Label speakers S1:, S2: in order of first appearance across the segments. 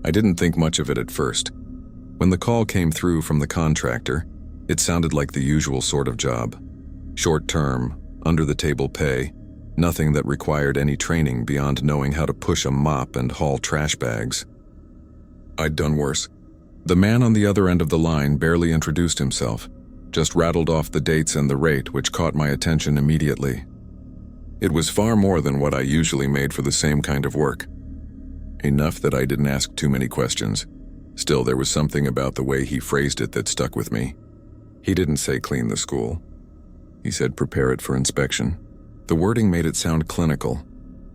S1: I didn't think much of it at first. When the call came through from the contractor, it sounded like the usual sort of job. Short-term, under-the-table pay, nothing that required any training beyond knowing how to push a mop and haul trash bags. I'd done worse. The man on the other end of the line barely introduced himself, just rattled off the dates and the rate, which caught my attention immediately. It was far more than what I usually made for the same kind of work. Enough that I didn't ask too many questions. Still, there was something about the way he phrased it that stuck with me. He didn't say clean the school. He said prepare it for inspection. The wording made it sound clinical,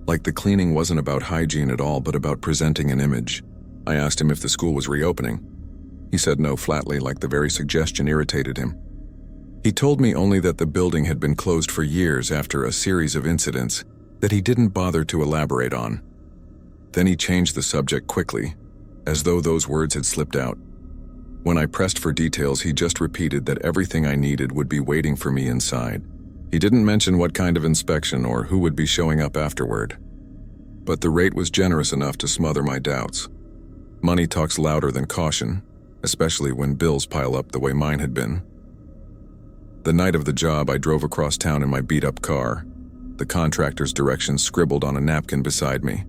S1: like the cleaning wasn't about hygiene at all but about presenting an image. I asked him if the school was reopening. He said no flatly, like the very suggestion irritated him. He told me only that the building had been closed for years after a series of incidents that he didn't bother to elaborate on. Then he changed the subject quickly, as though those words had slipped out. When I pressed for details, he just repeated that everything I needed would be waiting for me inside. He didn't mention what kind of inspection or who would be showing up afterward. But the rate was generous enough to smother my doubts. Money talks louder than caution, especially when bills pile up the way mine had been. The night of the job, I drove across town in my beat-up car, the contractor's directions scribbled on a napkin beside me.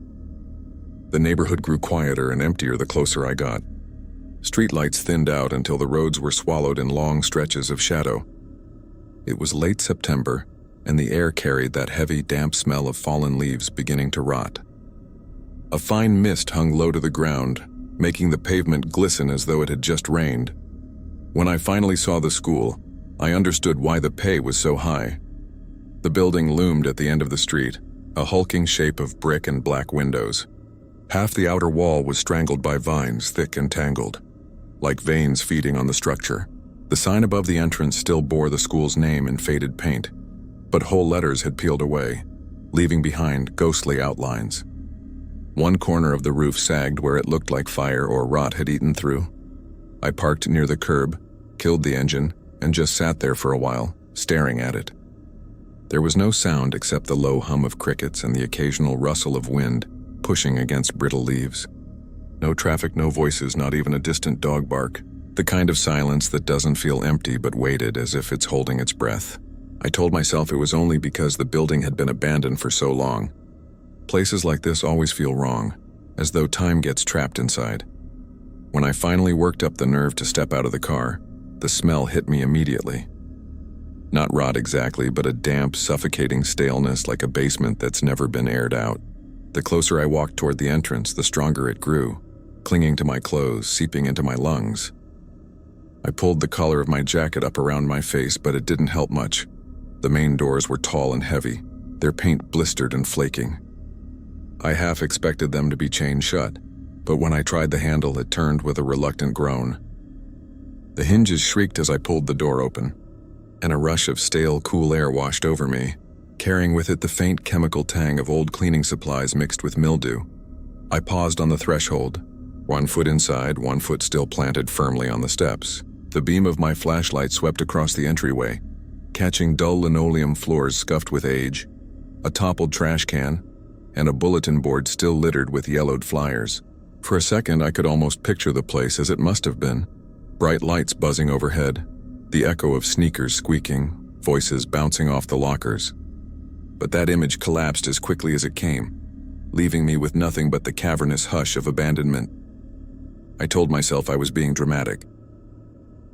S1: The neighborhood grew quieter and emptier the closer I got. Streetlights thinned out until the roads were swallowed in long stretches of shadow. It was late September, and the air carried that heavy, damp smell of fallen leaves beginning to rot. A fine mist hung low to the ground, making the pavement glisten as though it had just rained. When I finally saw the school, I understood why the pay was so high. The building loomed at the end of the street, a hulking shape of brick and black windows. Half the outer wall was strangled by vines, thick and tangled, like veins feeding on the structure. The sign above the entrance still bore the school's name in faded paint, but whole letters had peeled away, leaving behind ghostly outlines. One corner of the roof sagged where it looked like fire or rot had eaten through. I parked near the curb, killed the engine, and just sat there for a while, staring at it. There was no sound except the low hum of crickets and the occasional rustle of wind pushing against brittle leaves. No traffic, no voices, not even a distant dog bark. The kind of silence that doesn't feel empty but weighted as if it's holding its breath. I told myself it was only because the building had been abandoned for so long. Places like this always feel wrong, as though time gets trapped inside. When I finally worked up the nerve to step out of the car, the smell hit me immediately. Not rot exactly, but a damp, suffocating staleness like a basement that's never been aired out. The closer I walked toward the entrance, the stronger it grew, clinging to my clothes, seeping into my lungs. I pulled the collar of my jacket up around my face, but it didn't help much. The main doors were tall and heavy, their paint blistered and flaking. I half expected them to be chained shut, but when I tried the handle, it turned with a reluctant groan. The hinges shrieked as I pulled the door open, and a rush of stale, cool air washed over me, carrying with it the faint chemical tang of old cleaning supplies mixed with mildew. I paused on the threshold, 1 foot inside, 1 foot still planted firmly on the steps. The beam of my flashlight swept across the entryway, catching dull linoleum floors scuffed with age, a toppled trash can, and a bulletin board still littered with yellowed flyers. For a second, I could almost picture the place as it must have been. Bright lights buzzing overhead, the echo of sneakers squeaking, voices bouncing off the lockers. But that image collapsed as quickly as it came, leaving me with nothing but the cavernous hush of abandonment. I told myself I was being dramatic.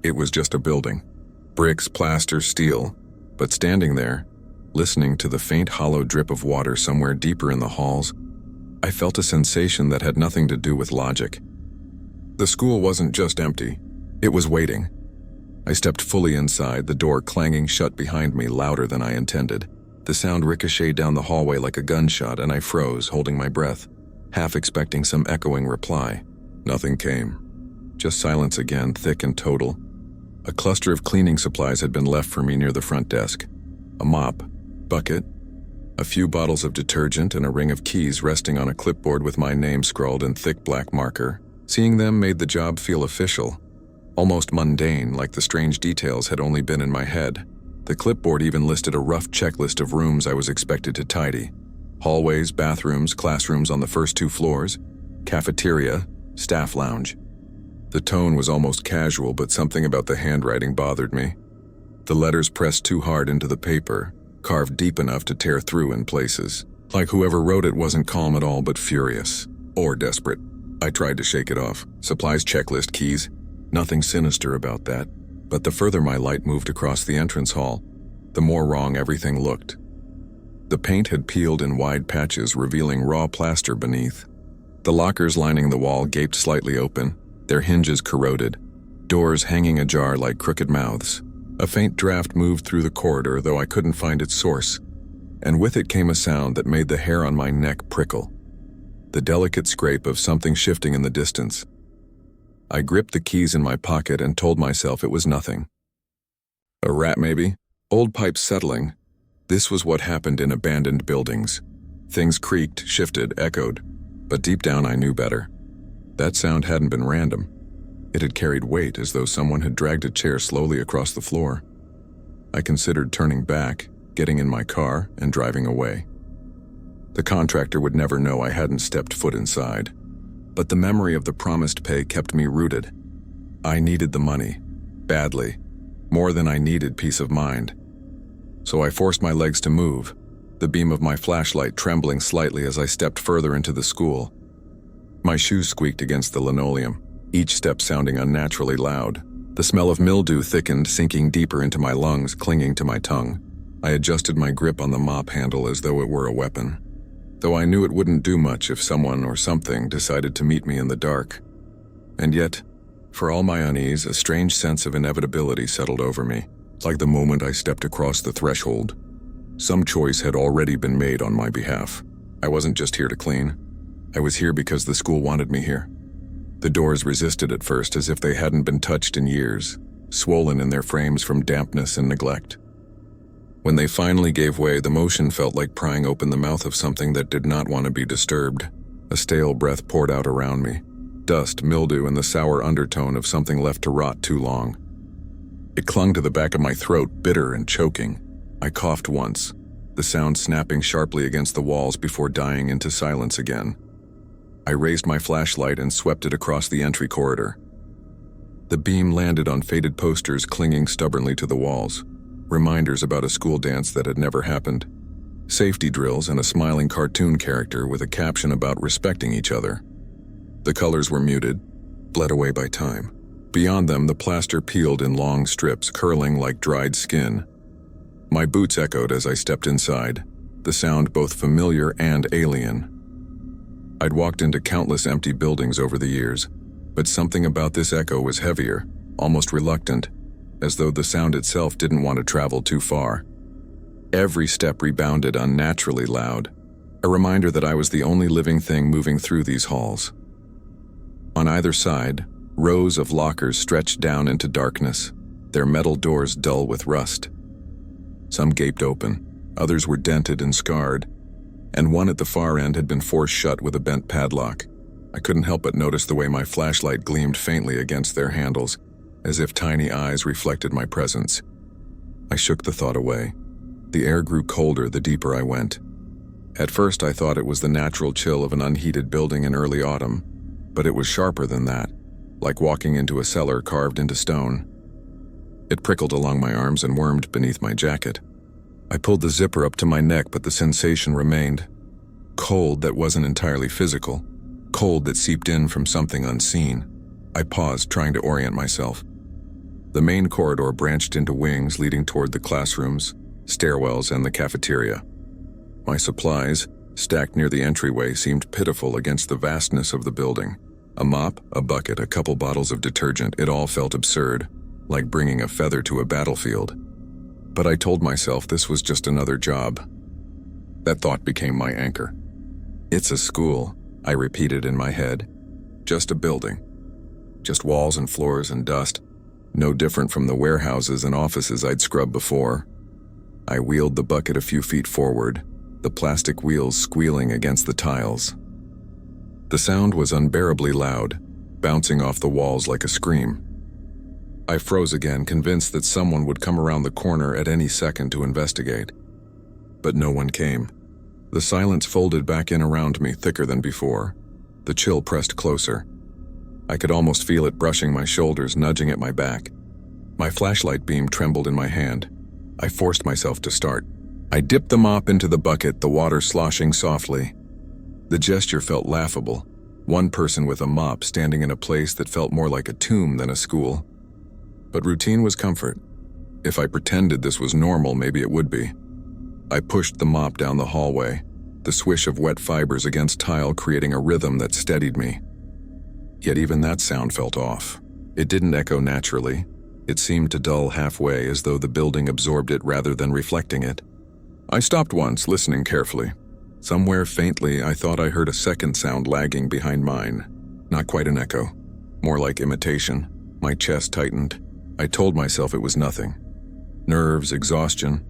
S1: It was just a building. Bricks, plaster, steel. But standing there, listening to the faint hollow drip of water somewhere deeper in the halls, I felt a sensation that had nothing to do with logic. The school wasn't just empty. It was waiting. I stepped fully inside, the door clanging shut behind me louder than I intended. The sound ricocheted down the hallway like a gunshot, and I froze, holding my breath, half expecting some echoing reply. Nothing came. Just silence again, thick and total. A cluster of cleaning supplies had been left for me near the front desk. A mop, bucket, a few bottles of detergent, and a ring of keys resting on a clipboard with my name scrawled in thick black marker. Seeing them made the job feel official, almost mundane, like the strange details had only been in my head. The clipboard even listed a rough checklist of rooms I was expected to tidy. Hallways, bathrooms, classrooms on the first 2 floors, cafeteria, Staff lounge. The tone was almost casual, but something about the handwriting bothered me. The letters pressed too hard into the paper, carved deep enough to tear through in places. Like whoever wrote it wasn't calm at all, but furious. Or desperate. I tried to shake it off. Supplies checklist, keys. Nothing sinister about that. But the further my light moved across the entrance hall, the more wrong everything looked. The paint had peeled in wide patches, revealing raw plaster beneath. The lockers lining the wall gaped slightly open, their hinges corroded, doors hanging ajar like crooked mouths. A faint draft moved through the corridor, though I couldn't find its source, and with it came a sound that made the hair on my neck prickle. The delicate scrape of something shifting in the distance. I gripped the keys in my pocket and told myself it was nothing. A rat, maybe? Old pipes settling. This was what happened in abandoned buildings. Things creaked, shifted, echoed, but deep down I knew better. That sound hadn't been random. It had carried weight, as though someone had dragged a chair slowly across the floor. I considered turning back, getting in my car, and driving away. The contractor would never know I hadn't stepped foot inside, but the memory of the promised pay kept me rooted. I needed the money, badly, more than I needed peace of mind. So I forced my legs to move, the beam of my flashlight trembling slightly as I stepped further into the school. My shoes squeaked against the linoleum, each step sounding unnaturally loud. The smell of mildew thickened, sinking deeper into my lungs, clinging to my tongue. I adjusted my grip on the mop handle as though it were a weapon, though I knew it wouldn't do much if someone or something decided to meet me in the dark. And yet, for all my unease, a strange sense of inevitability settled over me, like the moment I stepped across the threshold. Some choice had already been made on my behalf. I wasn't just here to clean. I was here because the school wanted me here. The doors resisted at first, as if they hadn't been touched in years, swollen in their frames from dampness and neglect. When they finally gave way, the motion felt like prying open the mouth of something that did not want to be disturbed. A stale breath poured out around me. Dust, mildew, and the sour undertone of something left to rot too long. It clung to the back of my throat, bitter and choking. I coughed once, the sound snapping sharply against the walls before dying into silence again. I raised my flashlight and swept it across the entry corridor. The beam landed on faded posters clinging stubbornly to the walls, reminders about a school dance that had never happened, safety drills, and a smiling cartoon character with a caption about respecting each other. The colors were muted, bled away by time. Beyond them, the plaster peeled in long strips, curling like dried skin. My boots echoed as I stepped inside, the sound both familiar and alien. I'd walked into countless empty buildings over the years, but something about this echo was heavier, almost reluctant, as though the sound itself didn't want to travel too far. Every step rebounded unnaturally loud, a reminder that I was the only living thing moving through these halls. On either side, rows of lockers stretched down into darkness, their metal doors dull with rust. Some gaped open, others were dented and scarred, and one at the far end had been forced shut with a bent padlock. I couldn't help but notice the way my flashlight gleamed faintly against their handles, as if tiny eyes reflected my presence. I shook the thought away. The air grew colder the deeper I went. At first I thought it was the natural chill of an unheated building in early autumn, but it was sharper than that, like walking into a cellar carved into stone. It prickled along my arms and wormed beneath my jacket. I pulled the zipper up to my neck, but the sensation remained. Cold that wasn't entirely physical, cold that seeped in from something unseen. I paused, trying to orient myself. The main corridor branched into wings leading toward the classrooms, stairwells, and the cafeteria. My supplies, stacked near the entryway, seemed pitiful against the vastness of the building. A mop, a bucket, a couple bottles of detergent, it all felt absurd, like bringing a feather to a battlefield. But I told myself this was just another job. That thought became my anchor. It's a school, I repeated in my head. Just a building. Just walls and floors and dust, no different from the warehouses and offices I'd scrubbed before. I wheeled the bucket a few feet forward, the plastic wheels squealing against the tiles. The sound was unbearably loud, bouncing off the walls like a scream. I froze again, convinced that someone would come around the corner at any second to investigate. But no one came. The silence folded back in around me, thicker than before. The chill pressed closer. I could almost feel it brushing my shoulders, nudging at my back. My flashlight beam trembled in my hand. I forced myself to start. I dipped the mop into the bucket, the water sloshing softly. The gesture felt laughable. One person with a mop standing in a place that felt more like a tomb than a school. But routine was comfort. If I pretended this was normal, maybe it would be. I pushed the mop down the hallway, the swish of wet fibers against tile creating a rhythm that steadied me. Yet even that sound felt off. It didn't echo naturally. It seemed to dull halfway, as though the building absorbed it rather than reflecting it. I stopped once, listening carefully. Somewhere faintly, I thought I heard a second sound lagging behind mine. Not quite an echo, more like imitation. My chest tightened. I told myself it was nothing. Nerves, exhaustion,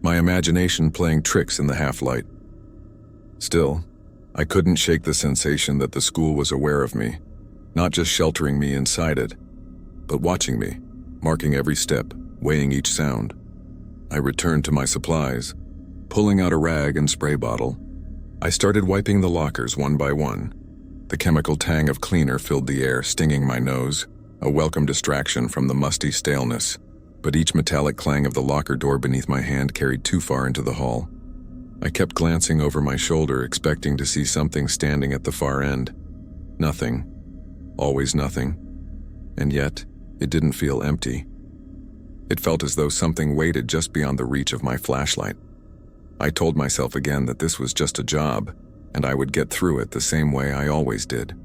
S1: my imagination playing tricks in the half-light. Still, I couldn't shake the sensation that the school was aware of me, not just sheltering me inside it, but watching me, marking every step, weighing each sound. I returned to my supplies, pulling out a rag and spray bottle. I started wiping the lockers one by one. The chemical tang of cleaner filled the air, stinging my nose, a welcome distraction from the musty staleness. But each metallic clang of the locker door beneath my hand carried too far into the hall. I kept glancing over my shoulder, expecting to see something standing at the far end. Nothing. Always nothing. And yet, it didn't feel empty. It felt as though something waited just beyond the reach of my flashlight. I told myself again that this was just a job, and I would get through it the same way I always did.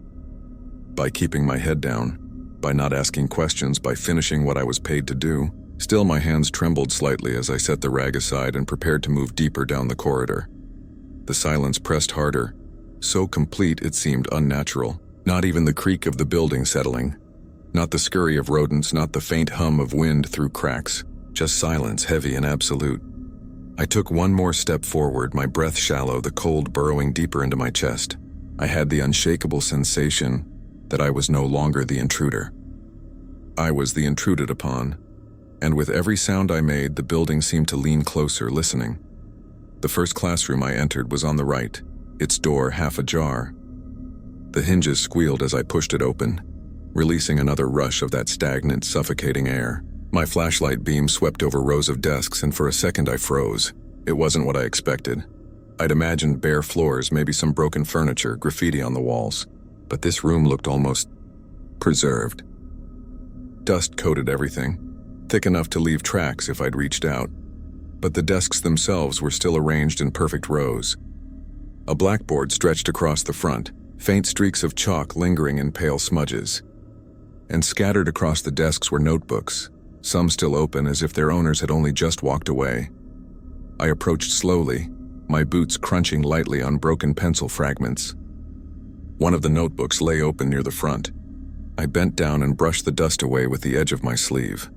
S1: By keeping my head down, by not asking questions, by finishing what I was paid to do. Still, my hands trembled slightly as I set the rag aside and prepared to move deeper down the corridor. The silence pressed harder, so complete it seemed unnatural. Not even the creak of the building settling. Not the scurry of rodents, not the faint hum of wind through cracks. Just silence, heavy and absolute. I took one more step forward, my breath shallow, the cold burrowing deeper into my chest. I had the unshakable sensation that I was no longer the intruder. I was the intruded upon, and with every sound I made, the building seemed to lean closer, listening. The first classroom I entered was on the right, its door half ajar. The hinges squealed as I pushed it open, releasing another rush of that stagnant, suffocating air. My flashlight beam swept over rows of desks, and for a second I froze. It wasn't what I expected. I'd imagined bare floors, maybe some broken furniture, graffiti on the walls. But this room looked almost preserved. Dust coated everything, thick enough to leave tracks if I'd reached out. But the desks themselves were still arranged in perfect rows. A blackboard stretched across the front, faint streaks of chalk lingering in pale smudges. And scattered across the desks were notebooks, some still open as if their owners had only just walked away. I approached slowly, my boots crunching lightly on broken pencil fragments. One of the notebooks lay open near the front. I bent down and brushed the dust away with the edge of my sleeve.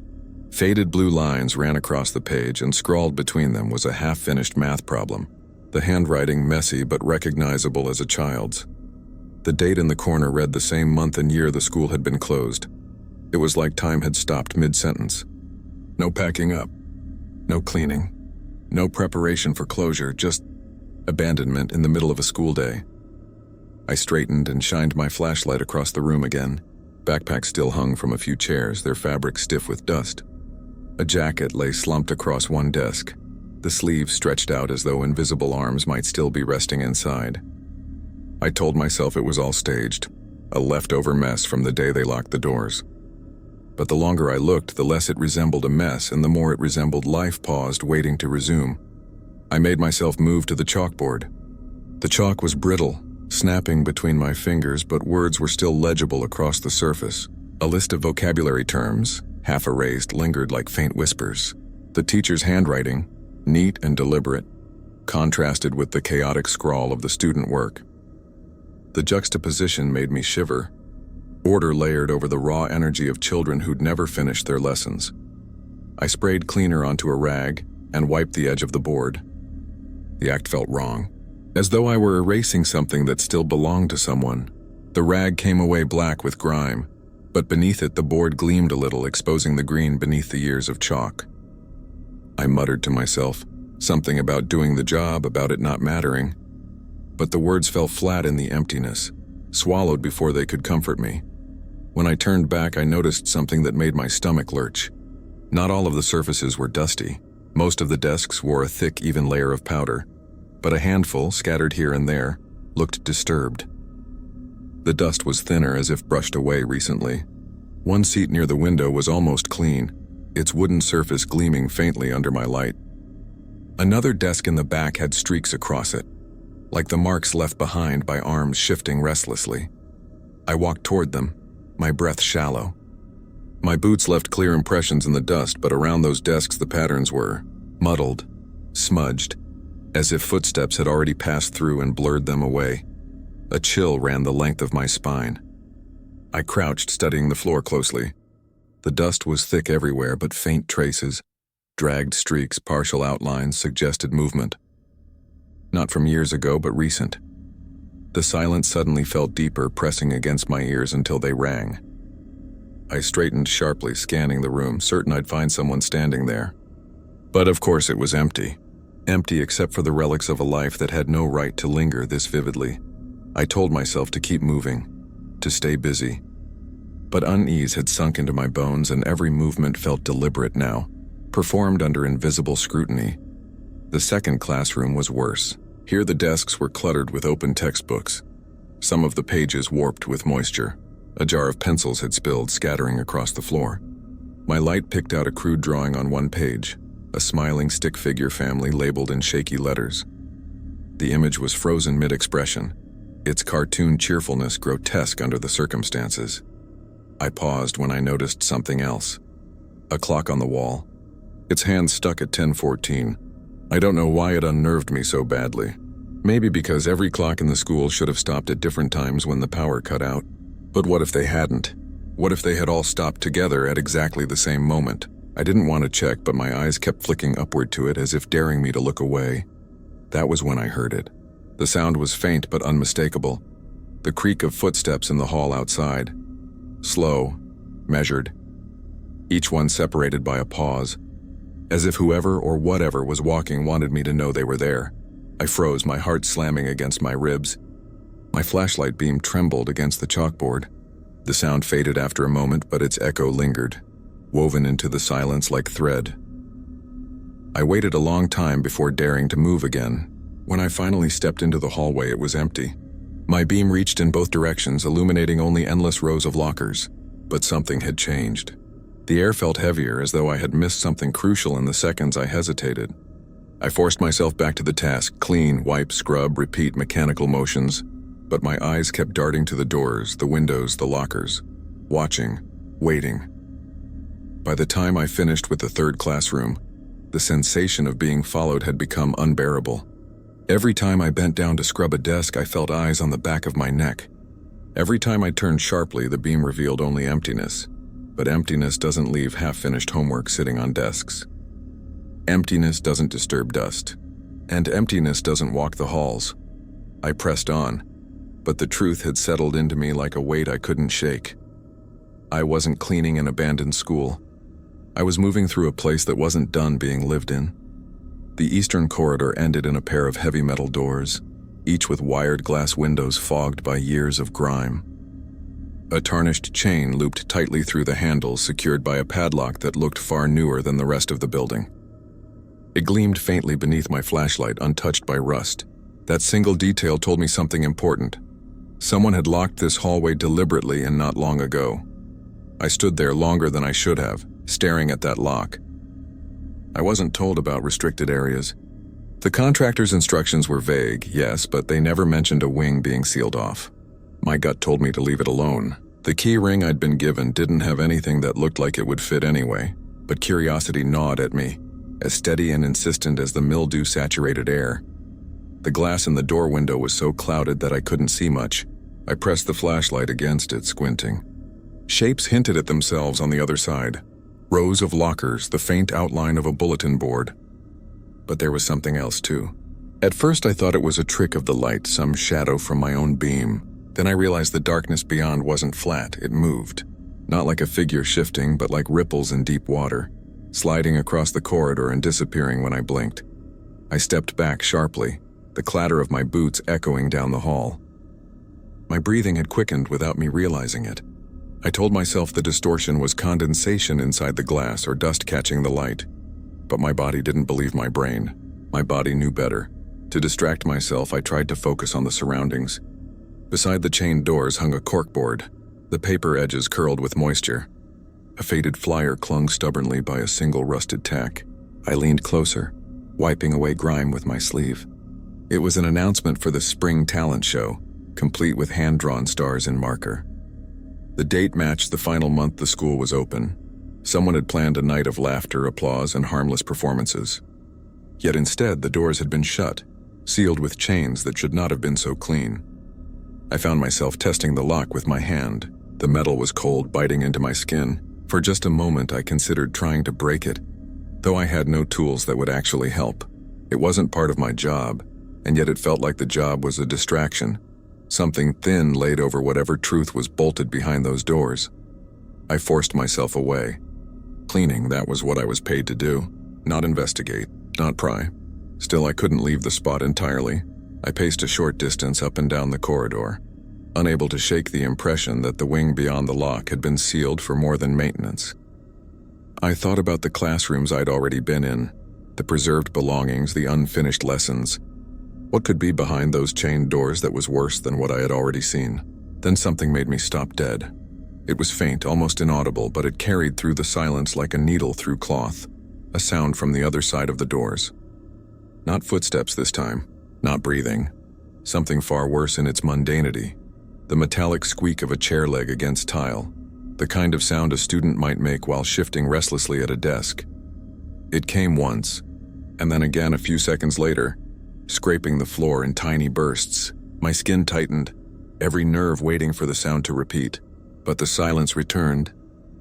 S1: Faded blue lines ran across the page, and scrawled between them was a half-finished math problem, the handwriting messy but recognizable as a child's. The date in the corner read the same month and year the school had been closed. It was like time had stopped mid-sentence. No packing up, no cleaning, no preparation for closure, just abandonment in the middle of a school day. I straightened and shined my flashlight across the room again. Backpacks still hung from a few chairs, their fabric stiff with dust. A jacket lay slumped across one desk, the sleeves stretched out as though invisible arms might still be resting inside. I told myself it was all staged, a leftover mess from the day they locked the doors. But the longer I looked, the less it resembled a mess, and the more it resembled life paused, waiting to resume. I made myself move to the chalkboard. The chalk was brittle, snapping between my fingers, but words were still legible across the surface. A list of vocabulary terms, half erased, lingered like faint whispers. The teacher's handwriting, neat and deliberate, contrasted with the chaotic scrawl of the student work. The juxtaposition made me shiver. Order layered over the raw energy of children who'd never finished their lessons. I sprayed cleaner onto a rag and wiped the edge of the board. The act felt wrong, as though I were erasing something that still belonged to someone. The rag came away black with grime, but beneath it the board gleamed a little, exposing the green beneath the years of chalk. I muttered to myself, something about doing the job, about it not mattering. But the words fell flat in the emptiness, swallowed before they could comfort me. When I turned back, I noticed something that made my stomach lurch. Not all of the surfaces were dusty. Most of the desks wore a thick, even layer of powder, but a handful, scattered here and there, looked disturbed. The dust was thinner, as if brushed away recently. One seat near the window was almost clean, its wooden surface gleaming faintly under my light. Another desk in the back had streaks across it, like the marks left behind by arms shifting restlessly. I walked toward them, my breath shallow. My boots left clear impressions in the dust, but around those desks the patterns were muddled, smudged, as if footsteps had already passed through and blurred them away. A chill ran the length of my spine. I crouched, studying the floor closely. The dust was thick everywhere, but faint traces, dragged streaks, partial outlines suggested movement. Not from years ago, but recent. The silence suddenly felt deeper, pressing against my ears until they rang. I straightened sharply, scanning the room, certain I'd find someone standing there. But of course it was empty. Empty except for the relics of a life that had no right to linger this vividly. I told myself to keep moving, to stay busy. But unease had sunk into my bones, and every movement felt deliberate now, performed under invisible scrutiny. The second classroom was worse. Here the desks were cluttered with open textbooks, some of the pages warped with moisture. A jar of pencils had spilled, scattering across the floor. My light picked out a crude drawing on one page, a smiling stick figure family labeled in shaky letters. The image was frozen mid-expression, its cartoon cheerfulness grotesque under the circumstances. I paused when I noticed something else. A clock on the wall. Its hand stuck at 10:14. I don't know why it unnerved me so badly. Maybe because every clock in the school should have stopped at different times when the power cut out. But what if they hadn't? What if they had all stopped together at exactly the same moment? I didn't want to check, but my eyes kept flicking upward to it as if daring me to look away. That was when I heard it. The sound was faint but unmistakable. The creak of footsteps in the hall outside. Slow, measured, each one separated by a pause, as if whoever or whatever was walking wanted me to know they were there. I froze, my heart slamming against my ribs. My flashlight beam trembled against the chalkboard. The sound faded after a moment, but its echo lingered, woven into the silence like thread. I waited a long time before daring to move again. When I finally stepped into the hallway, it was empty. My beam reached in both directions, illuminating only endless rows of lockers. But something had changed. The air felt heavier, as though I had missed something crucial in the seconds I hesitated. I forced myself back to the task, clean, wipe, scrub, repeat mechanical motions. But my eyes kept darting to the doors, the windows, the lockers. Watching, waiting. By the time I finished with the third classroom, the sensation of being followed had become unbearable. Every time I bent down to scrub a desk, I felt eyes on the back of my neck. Every time I turned sharply, the beam revealed only emptiness. But emptiness doesn't leave half-finished homework sitting on desks. Emptiness doesn't disturb dust. And emptiness doesn't walk the halls. I pressed on, but the truth had settled into me like a weight I couldn't shake. I wasn't cleaning an abandoned school. I was moving through a place that wasn't done being lived in. The eastern corridor ended in a pair of heavy metal doors, each with wired glass windows fogged by years of grime. A tarnished chain looped tightly through the handles, secured by a padlock that looked far newer than the rest of the building. It gleamed faintly beneath my flashlight, untouched by rust. That single detail told me something important. Someone had locked this hallway deliberately and not long ago. I stood there longer than I should have, staring at that lock. I wasn't told about restricted areas. The contractor's instructions were vague, yes, but they never mentioned a wing being sealed off. My gut told me to leave it alone. The key ring I'd been given didn't have anything that looked like it would fit anyway, but curiosity gnawed at me, as steady and insistent as the mildew-saturated air. The glass in the door window was so clouded that I couldn't see much. I pressed the flashlight against it, squinting. Shapes hinted at themselves on the other side. Rows of lockers, the faint outline of a bulletin board. But there was something else too. At first I thought it was a trick of the light, some shadow from my own beam. Then I realized the darkness beyond wasn't flat, it moved. Not like a figure shifting, but like ripples in deep water, sliding across the corridor and disappearing when I blinked. I stepped back sharply, the clatter of my boots echoing down the hall. My breathing had quickened without me realizing it. I told myself the distortion was condensation inside the glass or dust catching the light. But my body didn't believe my brain. My body knew better. To distract myself, I tried to focus on the surroundings. Beside the chained doors hung a corkboard, the paper edges curled with moisture. A faded flyer clung stubbornly by a single rusted tack. I leaned closer, wiping away grime with my sleeve. It was an announcement for the spring talent show, complete with hand-drawn stars in marker. The date matched the final month the school was open. Someone had planned a night of laughter, applause, and harmless performances. Yet instead, the doors had been shut, sealed with chains that should not have been so clean. I found myself testing the lock with my hand. The metal was cold, biting into my skin. For just a moment, I considered trying to break it, though I had no tools that would actually help. It wasn't part of my job, and yet it felt like the job was a distraction. Something thin laid over whatever truth was bolted behind those doors. I forced myself away. Cleaning, that was what I was paid to do. Not investigate, not pry. Still, I couldn't leave the spot entirely. I paced a short distance up and down the corridor, unable to shake the impression that the wing beyond the lock had been sealed for more than maintenance. I thought about the classrooms I'd already been in, the preserved belongings, the unfinished lessons. What could be behind those chained doors that was worse than what I had already seen? Then something made me stop dead. It was faint, almost inaudible, but it carried through the silence like a needle through cloth, a sound from the other side of the doors. Not footsteps this time, not breathing. Something far worse in its mundanity. The metallic squeak of a chair leg against tile, the kind of sound a student might make while shifting restlessly at a desk. It came once, and then again a few seconds later, scraping the floor in tiny bursts. My skin tightened, every nerve waiting for the sound to repeat. But the silence returned,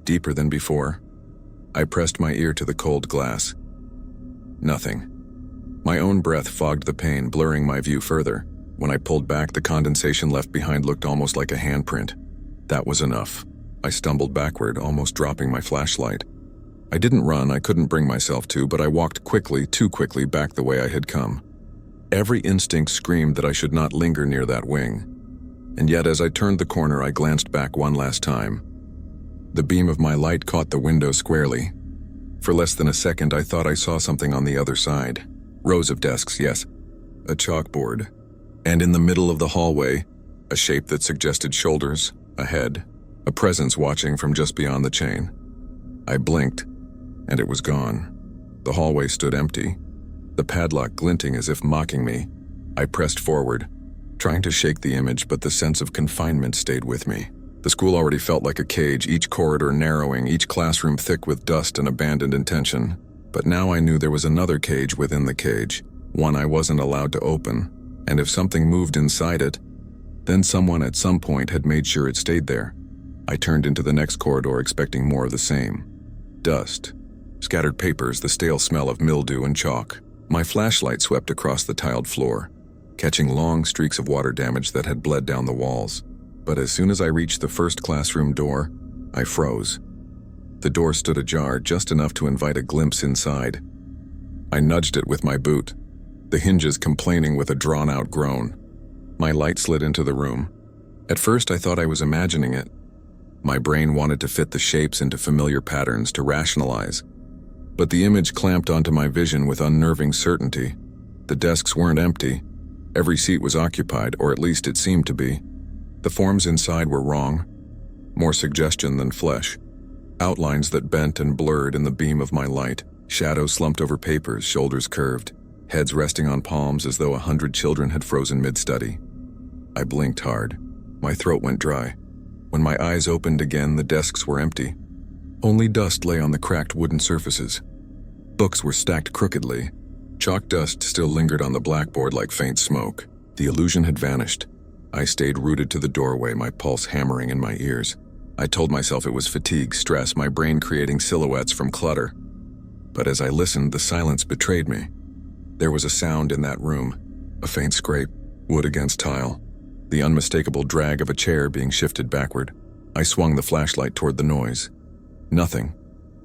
S1: deeper than before. I pressed my ear to the cold glass. Nothing. My own breath fogged the pain, blurring my view further. When I pulled back, the condensation left behind looked almost like a handprint. That was enough. I stumbled backward, almost dropping my flashlight. I didn't run, I couldn't bring myself to, but I walked quickly, too quickly, back the way I had come. Every instinct screamed that I should not linger near that wing. And yet, as I turned the corner, I glanced back one last time. The beam of my light caught the window squarely. For less than a second, I thought I saw something on the other side. Rows of desks, yes. A chalkboard. And in the middle of the hallway, a shape that suggested shoulders, a head, a presence watching from just beyond the chain. I blinked, and it was gone. The hallway stood empty, the padlock glinting as if mocking me. I pressed forward, trying to shake the image, but the sense of confinement stayed with me. The school already felt like a cage, each corridor narrowing, each classroom thick with dust and abandoned intention. But now I knew there was another cage within the cage, one I wasn't allowed to open, and if something moved inside it, then someone at some point had made sure it stayed there. I turned into the next corridor expecting more of the same. Dust, scattered papers, the stale smell of mildew and chalk. My flashlight swept across the tiled floor, catching long streaks of water damage that had bled down the walls. But as soon as I reached the first classroom door, I froze. The door stood ajar, just enough to invite a glimpse inside. I nudged it with my boot, the hinges complaining with a drawn-out groan. My light slid into the room. At first, I thought I was imagining it. My brain wanted to fit the shapes into familiar patterns to rationalize. But the image clamped onto my vision with unnerving certainty. The desks weren't empty. Every seat was occupied, or at least it seemed to be. The forms inside were wrong. More suggestion than flesh. Outlines that bent and blurred in the beam of my light. Shadows slumped over papers, shoulders curved. Heads resting on palms as though 100 children had frozen mid-study. I blinked hard. My throat went dry. When my eyes opened again, the desks were empty. Only dust lay on the cracked wooden surfaces. Books were stacked crookedly. Chalk dust still lingered on the blackboard like faint smoke. The illusion had vanished. I stayed rooted to the doorway, my pulse hammering in my ears. I told myself it was fatigue, stress, my brain creating silhouettes from clutter. But as I listened, the silence betrayed me. There was a sound in that room, a faint scrape, wood against tile, the unmistakable drag of a chair being shifted backward. I swung the flashlight toward the noise. Nothing.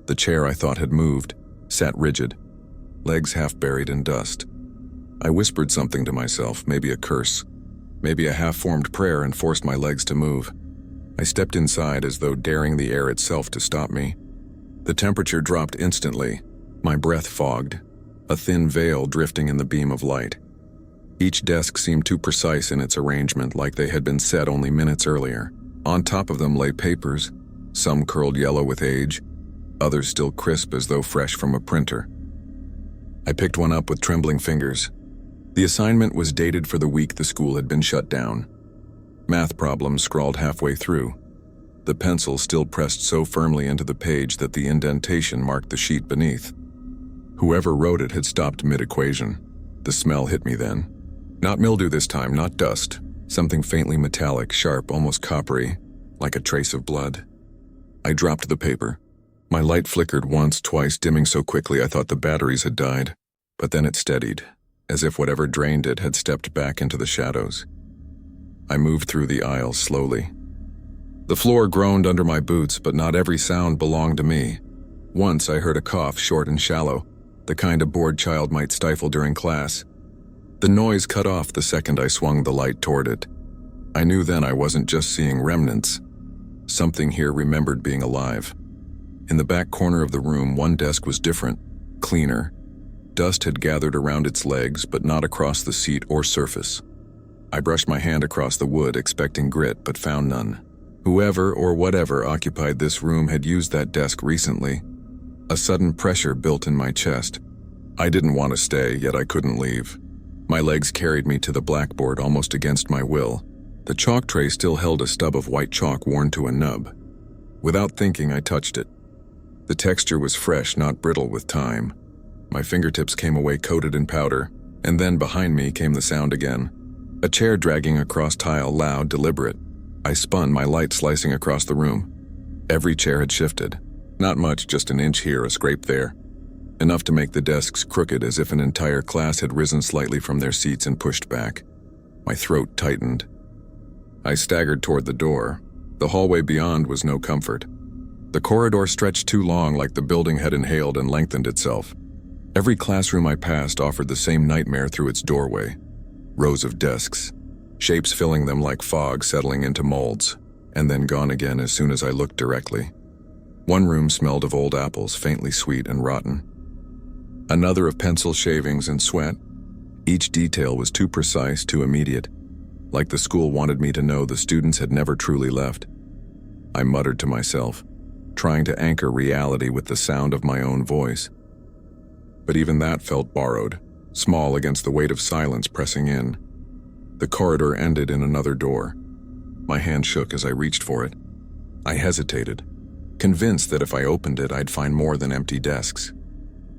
S1: The chair I thought had moved, sat rigid, legs half buried in dust. I whispered something to myself, maybe a curse, maybe a half-formed prayer, and forced my legs to move. I stepped inside as though daring the air itself to stop me. The temperature dropped instantly, my breath fogged, a thin veil drifting in the beam of light. Each desk seemed too precise in its arrangement, like they had been set only minutes earlier. On top of them lay papers, some curled yellow with age, others still crisp as though fresh from a printer. I picked one up with trembling fingers. The assignment was dated for the week the school had been shut down. Math problems scrawled halfway through, the pencil still pressed so firmly into the page that the indentation marked the sheet beneath. Whoever wrote it had stopped mid-equation. The smell hit me then. Not mildew this time, not dust. Something faintly metallic, sharp, almost coppery, like a trace of blood. I dropped the paper. My light flickered once, twice, dimming so quickly I thought the batteries had died. But then it steadied, as if whatever drained it had stepped back into the shadows. I moved through the aisles slowly. The floor groaned under my boots, but not every sound belonged to me. Once I heard a cough, short and shallow, the kind a bored child might stifle during class. The noise cut off the second I swung the light toward it. I knew then I wasn't just seeing remnants. Something here remembered being alive. In the back corner of the room, one desk was different, cleaner. Dust had gathered around its legs, but not across the seat or surface. I brushed my hand across the wood, expecting grit, but found none. Whoever or whatever occupied this room had used that desk recently. A sudden pressure built in my chest. I didn't want to stay, yet I couldn't leave. My legs carried me to the blackboard almost against my will. The chalk tray still held a stub of white chalk worn to a nub. Without thinking, I touched it. The texture was fresh, not brittle with time. My fingertips came away coated in powder, and then behind me came the sound again. A chair dragging across tile, loud, deliberate. I spun, my light slicing across the room. Every chair had shifted. Not much, just an inch here, a scrape there. Enough to make the desks crooked, as if an entire class had risen slightly from their seats and pushed back. My throat tightened. I staggered toward the door. The hallway beyond was no comfort. The corridor stretched too long, like the building had inhaled and lengthened itself. Every classroom I passed offered the same nightmare through its doorway. Rows of desks, shapes filling them like fog settling into molds, and then gone again as soon as I looked directly. One room smelled of old apples, faintly sweet and rotten. Another of pencil shavings and sweat. Each detail was too precise, too immediate, like the school wanted me to know the students had never truly left. I muttered to myself, trying to anchor reality with the sound of my own voice. But even that felt borrowed, small against the weight of silence pressing in. The corridor ended in another door. My hand shook as I reached for it. I hesitated, convinced that if I opened it, I'd find more than empty desks.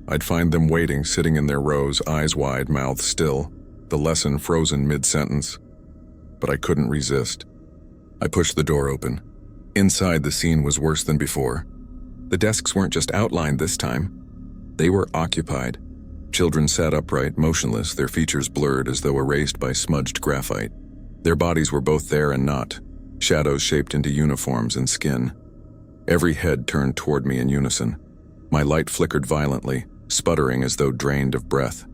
S1: I'd find them waiting, sitting in their rows, eyes wide, mouths still, the lesson frozen mid-sentence. But I couldn't resist. I pushed the door open. Inside, the scene was worse than before. The desks weren't just outlined this time. They were occupied. Children sat upright, motionless, their features blurred as though erased by smudged graphite. Their bodies were both there and not, shadows shaped into uniforms and skin. Every head turned toward me in unison. My light flickered violently, sputtering as though drained of breath.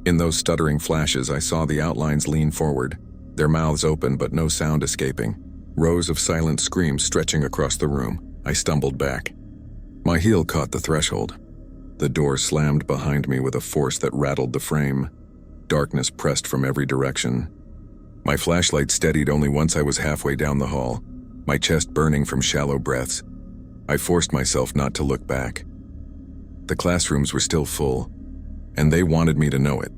S1: In those stuttering flashes, I saw the outlines lean forward, their mouths open but no sound escaping. Rows of silent screams stretching across the room. I stumbled back. My heel caught the threshold. The door slammed behind me with a force that rattled the frame. Darkness pressed from every direction. My flashlight steadied only once I was halfway down the hall, my chest burning from shallow breaths. I forced myself not to look back. The classrooms were still full, and they wanted me to know it.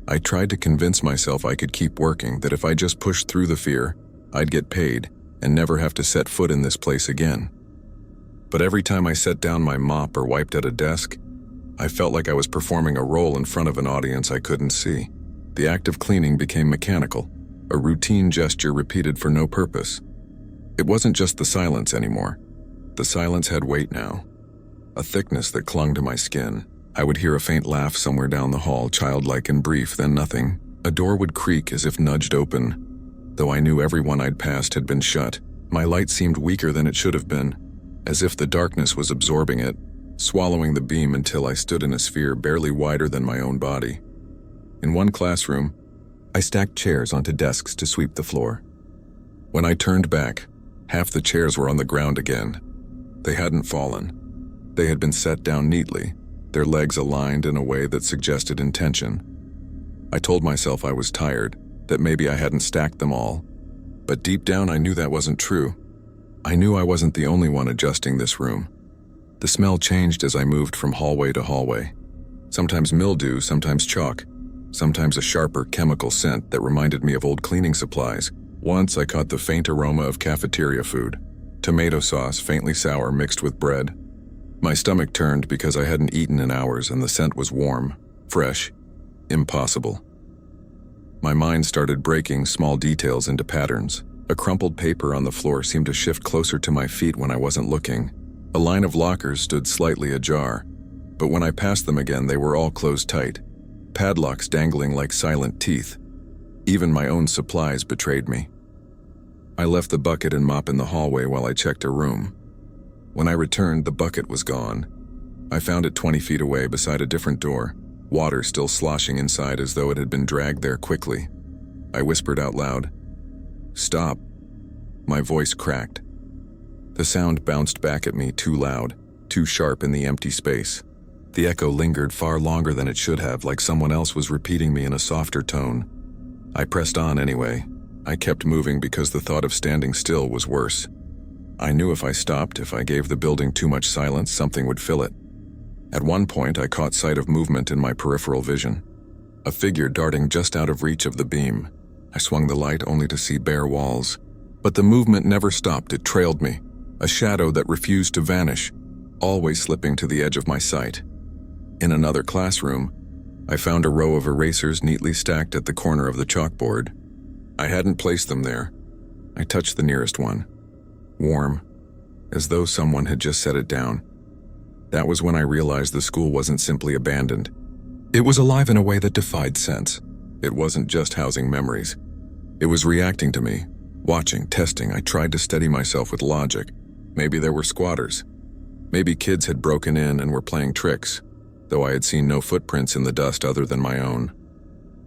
S1: I tried to convince myself I could keep working, that if I just pushed through the fear, I'd get paid and never have to set foot in this place again. But every time I set down my mop or wiped at a desk, I felt like I was performing a role in front of an audience I couldn't see. The act of cleaning became mechanical, a routine gesture repeated for no purpose. It wasn't just the silence anymore. The silence had weight now, a thickness that clung to my skin. I would hear a faint laugh somewhere down the hall, childlike and brief, then nothing. A door would creak as if nudged open. Though I knew everyone I'd passed had been shut, my light seemed weaker than it should have been, as if the darkness was absorbing it, swallowing the beam until I stood in a sphere barely wider than my own body. In one classroom, I stacked chairs onto desks to sweep the floor. When I turned back, Half the chairs were on the ground again. They hadn't fallen. They had been set down neatly, their legs aligned in a way that suggested intention. I told myself I was tired, that maybe I hadn't stacked them all. But deep down I knew that wasn't true. I knew I wasn't the only one adjusting this room. The smell changed as I moved from hallway to hallway. Sometimes mildew, sometimes chalk, sometimes a sharper chemical scent that reminded me of old cleaning supplies. Once I caught the faint aroma of cafeteria food, tomato sauce, faintly sour, mixed with bread. My stomach turned because I hadn't eaten in hours and the scent was warm, fresh, impossible. My mind started breaking small details into patterns. A crumpled paper on the floor seemed to shift closer to my feet when I wasn't looking. A line of lockers stood slightly ajar, but when I passed them again, they were all closed tight, padlocks dangling like silent teeth. Even my own supplies betrayed me. I left the bucket and mop in the hallway while I checked a room. When I returned, the bucket was gone. I found it 20 feet away beside a different door, water still sloshing inside as though it had been dragged there quickly. I whispered out loud, "Stop." My voice cracked. The sound bounced back at me, too loud, too sharp in the empty space. The echo lingered far longer than it should have, like someone else was repeating me in a softer tone. I pressed on anyway. I kept moving because the thought of standing still was worse. I knew if I stopped, if I gave the building too much silence, something would fill it. At one point, I caught sight of movement in my peripheral vision. A figure darting just out of reach of the beam. I swung the light only to see bare walls. But the movement never stopped, it trailed me. A shadow that refused to vanish, always slipping to the edge of my sight. In another classroom, I found a row of erasers neatly stacked at the corner of the chalkboard. I hadn't placed them there. I touched the nearest one. Warm, as though someone had just set it down. That was when I realized the school wasn't simply abandoned. It was alive in a way that defied sense. It wasn't just housing memories. It was reacting to me, watching, testing. I tried to steady myself with logic. Maybe there were squatters. Maybe kids had broken in and were playing tricks, though I had seen no footprints in the dust other than my own.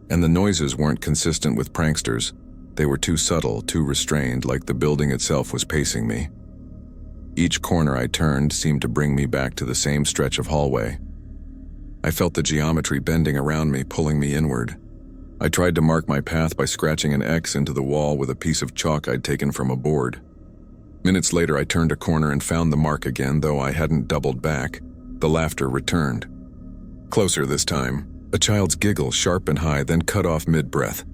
S1: And the noises weren't consistent with pranksters. They were too subtle, too restrained, like the building itself was pacing me. Each corner I turned seemed to bring me back to the same stretch of hallway. I felt the geometry bending around me, pulling me inward. I tried to mark my path by scratching an X into the wall with a piece of chalk I'd taken from a board. Minutes later, I turned a corner and found the mark again, though I hadn't doubled back. The laughter returned. Closer this time. A child's giggle, sharp and high, then cut off mid-breath.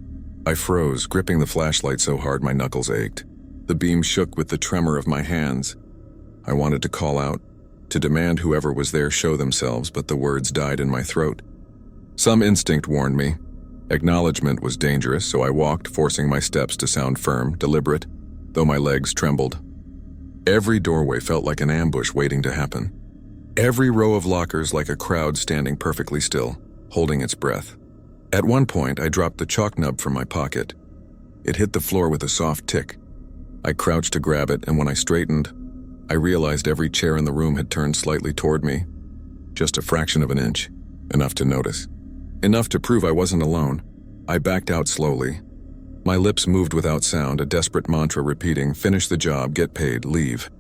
S1: I froze, gripping the flashlight so hard my knuckles ached. The beam shook with the tremor of my hands. I wanted to call out, to demand whoever was there show themselves, but the words died in my throat. Some instinct warned me. Acknowledgement was dangerous, so I walked, forcing my steps to sound firm, deliberate, though my legs trembled. Every doorway felt like an ambush waiting to happen. Every row of lockers like a crowd standing perfectly still, holding its breath. At one point, I dropped the chalk nub from my pocket. It hit the floor with a soft tick. I crouched to grab it, and when I straightened, I realized every chair in the room had turned slightly toward me. Just a fraction of an inch. Enough to notice. Enough to prove I wasn't alone. I backed out slowly. My lips moved without sound, a desperate mantra repeating, "Finish the job, get paid, leave."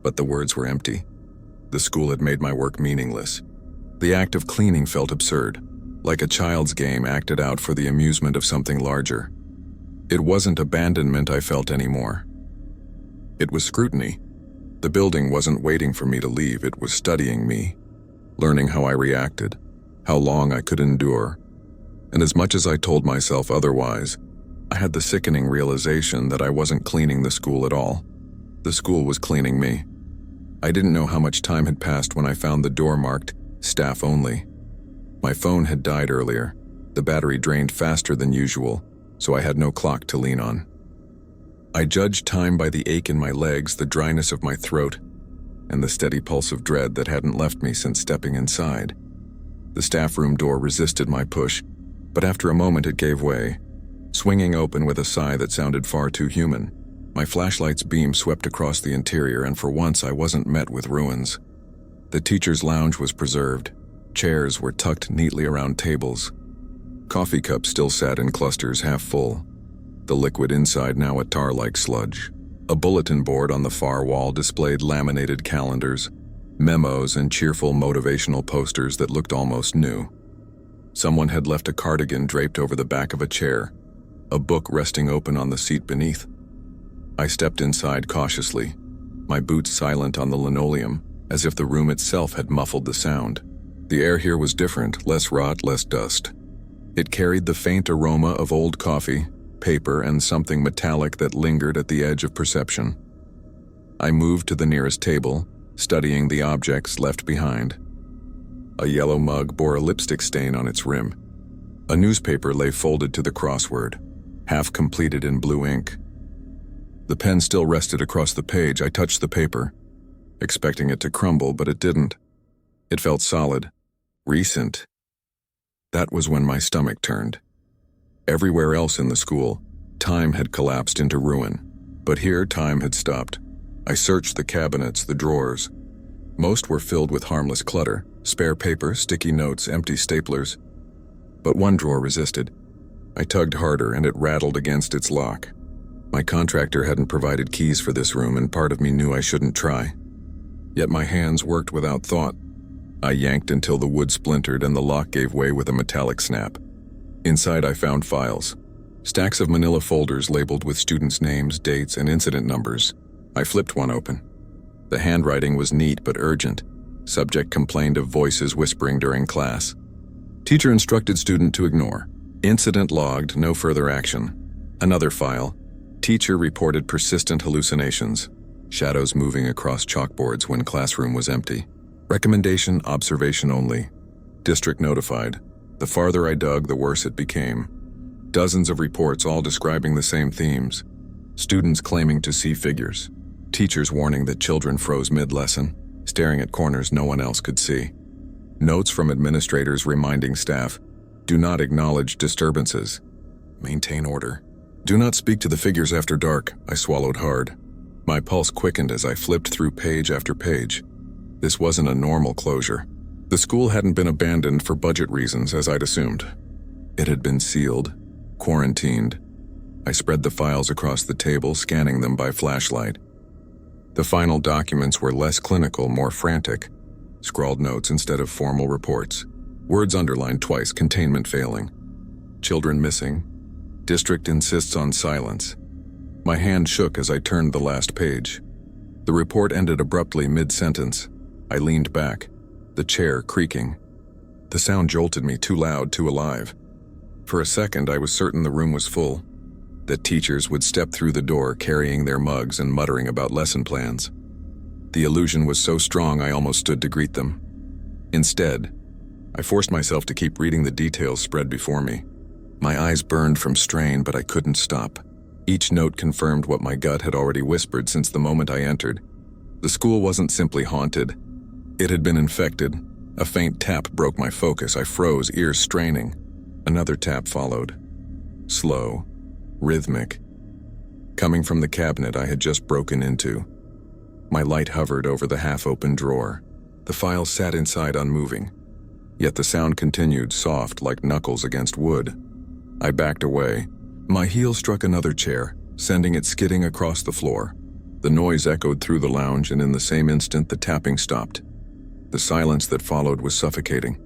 S1: But the words were empty. The school had made my work meaningless. The act of cleaning felt absurd, like a child's game acted out for the amusement of something larger. It wasn't abandonment I felt anymore. It was scrutiny. The building wasn't waiting for me to leave, it was studying me, learning how I reacted, how long I could endure. And as much as I told myself otherwise, I had the sickening realization that I wasn't cleaning the school at all. The school was cleaning me. I didn't know how much time had passed when I found the door marked, "Staff Only." My phone had died earlier. The battery drained faster than usual, so I had no clock to lean on. I judged time by the ache in my legs, the dryness of my throat, and the steady pulse of dread that hadn't left me since stepping inside. The staff room door resisted my push, but after a moment it gave way, swinging open with a sigh that sounded far too human. My flashlight's beam swept across the interior, and for once I wasn't met with ruins. The teacher's lounge was preserved. Chairs were tucked neatly around tables. Coffee cups still sat in clusters half full, the liquid inside now a tar-like sludge. A bulletin board on the far wall displayed laminated calendars, memos, and cheerful motivational posters that looked almost new. Someone had left a cardigan draped over the back of a chair, a book resting open on the seat beneath. I stepped inside cautiously, my boots silent on the linoleum, as if the room itself had muffled the sound. The air here was different, less rot, less dust. It carried the faint aroma of old coffee, paper, and something metallic that lingered at the edge of perception. I moved to the nearest table, studying the objects left behind. A yellow mug bore a lipstick stain on its rim. A newspaper lay folded to the crossword, half completed in blue ink. The pen still rested across the page. I touched the paper, expecting it to crumble, but it didn't. It felt solid, recent. That was when my stomach turned. Everywhere else in the school, time had collapsed into ruin, but here time had stopped. I searched the cabinets, the drawers. Most were filled with harmless clutter, spare paper, sticky notes, empty staplers. But one drawer resisted. I tugged harder and it rattled against its lock. My contractor hadn't provided keys for this room, and part of me knew I shouldn't try. Yet my hands worked without thought. I yanked until the wood splintered and the lock gave way with a metallic snap. Inside I found files. Stacks of manila folders labeled with students' names, dates, and incident numbers. I flipped one open. The handwriting was neat but urgent. Subject complained of voices whispering during class. Teacher instructed student to ignore. Incident logged, no further action. Another file. Teacher reported persistent hallucinations. Shadows moving across chalkboards when classroom was empty. Recommendation, observation only. District notified. The farther I dug, the worse it became. Dozens of reports all describing the same themes. Students claiming to see figures. Teachers warning that children froze mid-lesson, staring at corners no one else could see. Notes from administrators reminding staff, do not acknowledge disturbances. Maintain order. Do not speak to the figures after dark. I swallowed hard. My pulse quickened as I flipped through page after page. This wasn't a normal closure. The school hadn't been abandoned for budget reasons, as I'd assumed. It had been sealed, quarantined. I spread the files across the table, scanning them by flashlight. The final documents were less clinical, more frantic. Scrawled notes instead of formal reports. Words underlined twice, containment failing. Children missing. District insists on silence. My hand shook as I turned the last page. The report ended abruptly mid-sentence. I leaned back, the chair creaking. The sound jolted me, too loud, too alive. For a second, I was certain the room was full, that teachers would step through the door carrying their mugs and muttering about lesson plans. The illusion was so strong I almost stood to greet them. Instead, I forced myself to keep reading the details spread before me. My eyes burned from strain, but I couldn't stop. Each note confirmed what my gut had already whispered since the moment I entered. The school wasn't simply haunted. It had been infected. A faint tap broke my focus. I froze, ears straining. Another tap followed. Slow, rhythmic. Coming from the cabinet I had just broken into. My light hovered over the half-open drawer. The files sat inside unmoving. Yet the sound continued, soft like knuckles against wood. I backed away. My heel struck another chair, sending it skidding across the floor. The noise echoed through the lounge, and in the same instant the tapping stopped. The silence that followed was suffocating.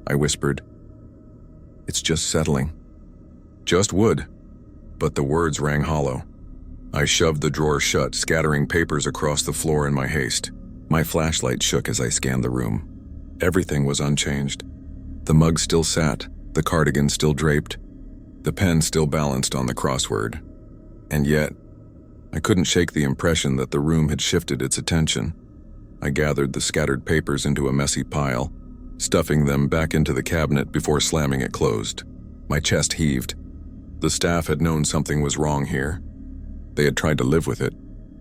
S1: I whispered, "It's just settling." Just wood. But the words rang hollow. I shoved the drawer shut, scattering papers across the floor in my haste. My flashlight shook as I scanned the room. Everything was unchanged. The mug still sat, the cardigan still draped, the pen still balanced on the crossword. And yet, I couldn't shake the impression that the room had shifted its attention. I gathered the scattered papers into a messy pile, stuffing them back into the cabinet before slamming it closed. My chest heaved. The staff had known something was wrong here. They had tried to live with it,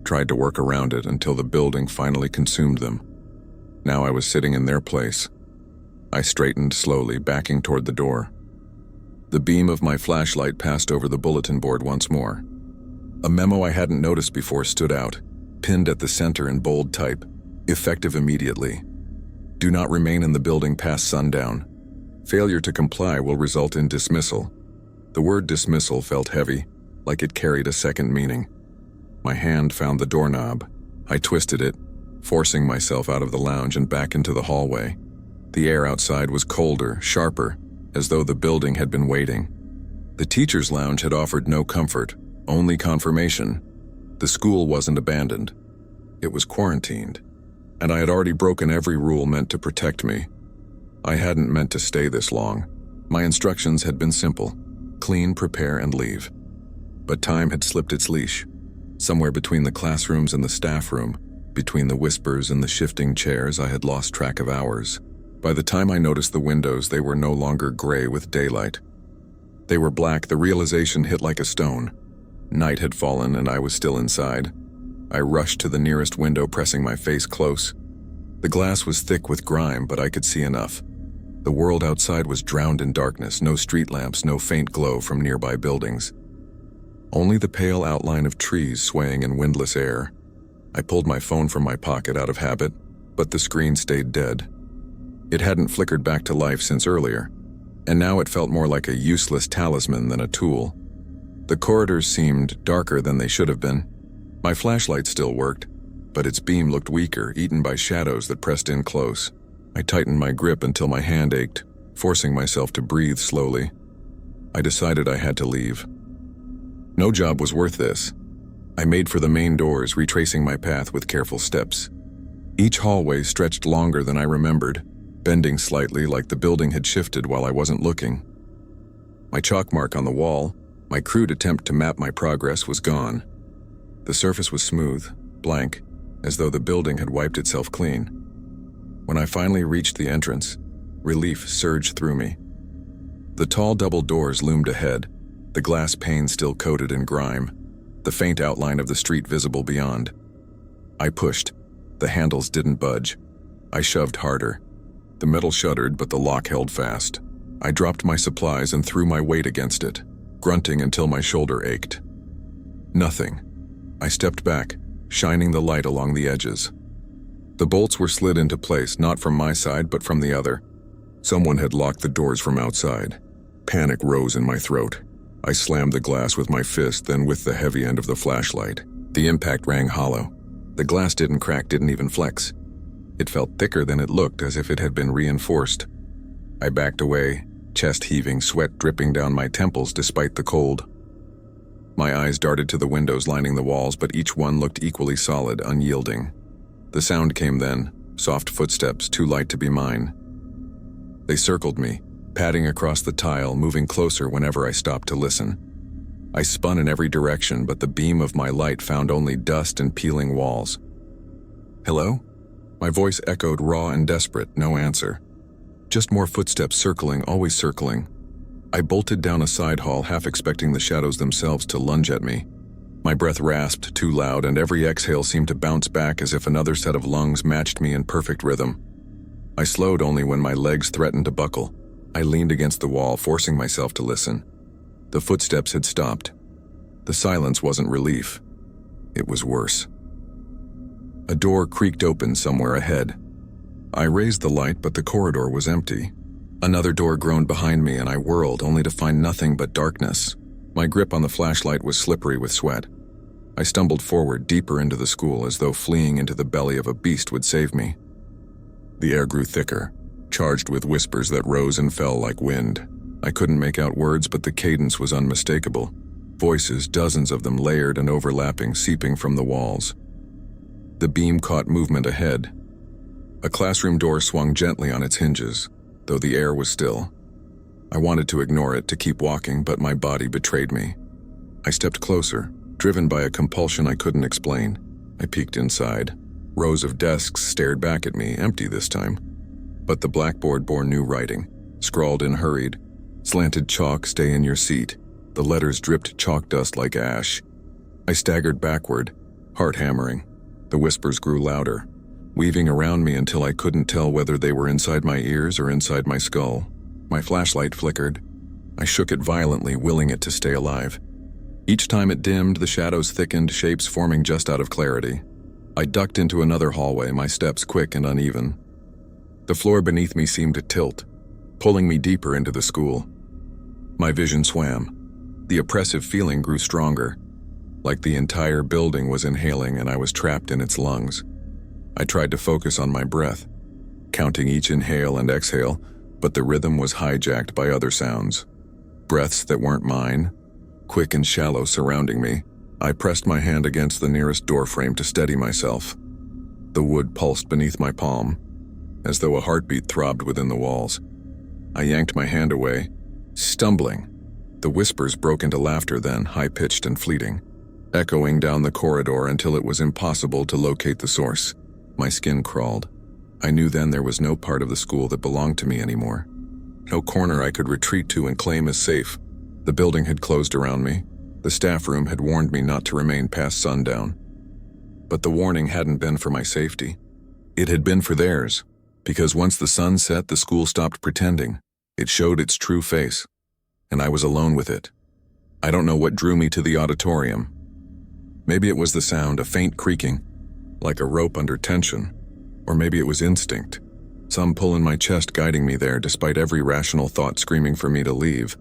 S1: tried to work around it until the building finally consumed them. Now I was sitting in their place. I straightened slowly, backing toward the door. The beam of my flashlight passed over the bulletin board once more. A memo I hadn't noticed before stood out, pinned at the center in bold type, effective immediately. Do not remain in the building past sundown. Failure to comply will result in dismissal. The word dismissal felt heavy, like it carried a second meaning. My hand found the doorknob. I twisted it, forcing myself out of the lounge and back into the hallway. The air outside was colder, sharper, as though the building had been waiting. The teacher's lounge had offered no comfort, only confirmation. The school wasn't abandoned. It was quarantined, and I had already broken every rule meant to protect me. I hadn't meant to stay this long. My instructions had been simple: clean, prepare, and leave. But time had slipped its leash. Somewhere between the classrooms and the staff room, between the whispers and the shifting chairs, I had lost track of hours. By the time I noticed the windows, they were no longer gray with daylight. They were black. The realization hit like a stone. Night had fallen and I was still inside. I rushed to the nearest window, pressing my face close. The glass was thick with grime, but I could see enough. The world outside was drowned in darkness, no street lamps, no faint glow from nearby buildings. Only the pale outline of trees swaying in windless air. I pulled my phone from my pocket out of habit, but the screen stayed dead. It hadn't flickered back to life since earlier, and now it felt more like a useless talisman than a tool. The corridors seemed darker than they should have been. My flashlight still worked, but its beam looked weaker, eaten by shadows that pressed in close. I tightened my grip until my hand ached, forcing myself to breathe slowly. I decided I had to leave. No job was worth this. I made for the main doors, retracing my path with careful steps. Each hallway stretched longer than I remembered, bending slightly like the building had shifted while I wasn't looking. My chalk mark on the wall, my crude attempt to map my progress, was gone. The surface was smooth, blank, as though the building had wiped itself clean. When I finally reached the entrance, relief surged through me. The tall double doors loomed ahead, the glass panes still coated in grime, the faint outline of the street visible beyond. I pushed. The handles didn't budge. I shoved harder. The metal shuddered, but the lock held fast. I dropped my supplies and threw my weight against it, grunting until my shoulder ached. Nothing. I stepped back, shining the light along the edges. The bolts were slid into place, not from my side, but from the other. Someone had locked the doors from outside. Panic rose in my throat. I slammed the glass with my fist, then with the heavy end of the flashlight. The impact rang hollow. The glass didn't crack, didn't even flex. It felt thicker than it looked, as if it had been reinforced. I backed away, chest heaving, sweat dripping down my temples despite the cold. My eyes darted to the windows lining the walls, but each one looked equally solid, unyielding. The sound came then, soft footsteps, too light to be mine. They circled me, padding across the tile, moving closer whenever I stopped to listen. I spun in every direction, but the beam of my light found only dust and peeling walls. "Hello?" My voice echoed, raw and desperate, no answer. Just more footsteps circling, always circling. I bolted down a side hall, half expecting the shadows themselves to lunge at me. My breath rasped too loud, and every exhale seemed to bounce back as if another set of lungs matched me in perfect rhythm. I slowed only when my legs threatened to buckle. I leaned against the wall, forcing myself to listen. The footsteps had stopped. The silence wasn't relief. It was worse. A door creaked open somewhere ahead. I raised the light, but the corridor was empty. Another door groaned behind me, and I whirled, only to find nothing but darkness. My grip on the flashlight was slippery with sweat. I stumbled forward, deeper into the school, as though fleeing into the belly of a beast would save me. The air grew thicker, charged with whispers that rose and fell like wind. I couldn't make out words, but the cadence was unmistakable. Voices, dozens of them layered and overlapping, seeping from the walls. The beam caught movement ahead. A classroom door swung gently on its hinges, though the air was still. I wanted to ignore it, to keep walking, but my body betrayed me. I stepped closer, driven by a compulsion I couldn't explain. I peeked inside. Rows of desks stared back at me, empty this time. But the blackboard bore new writing, scrawled in hurried. Slanted chalk, "Stay in your seat." The letters dripped chalk dust like ash. I staggered backward, heart hammering. The whispers grew louder, weaving around me until I couldn't tell whether they were inside my ears or inside my skull. My flashlight flickered. I shook it violently, willing it to stay alive. Each time it dimmed, the shadows thickened, shapes forming just out of clarity. I ducked into another hallway, my steps quick and uneven. The floor beneath me seemed to tilt, pulling me deeper into the school. My vision swam. The oppressive feeling grew stronger. like the entire building was inhaling and I was trapped in its lungs. I tried to focus on my breath, counting each inhale and exhale, but the rhythm was hijacked by other sounds. Breaths that weren't mine, quick and shallow surrounding me. I pressed my hand against the nearest doorframe to steady myself. The wood pulsed beneath my palm, as though a heartbeat throbbed within the walls. I yanked my hand away, stumbling. The whispers broke into laughter then, high-pitched and fleeting, echoing down the corridor until it was impossible to locate the source. My skin crawled. I knew then there was no part of the school that belonged to me anymore. No corner I could retreat to and claim as safe. The building had closed around me. The staff room had warned me not to remain past sundown. But the warning hadn't been for my safety. It had been for theirs, because once the sun set, the school stopped pretending. It showed its true face, and I was alone with it. I don't know what drew me to the auditorium. Maybe it was the sound, a faint creaking, like a rope under tension. Or maybe it was instinct, some pull in my chest guiding me there despite every rational thought screaming for me to leave.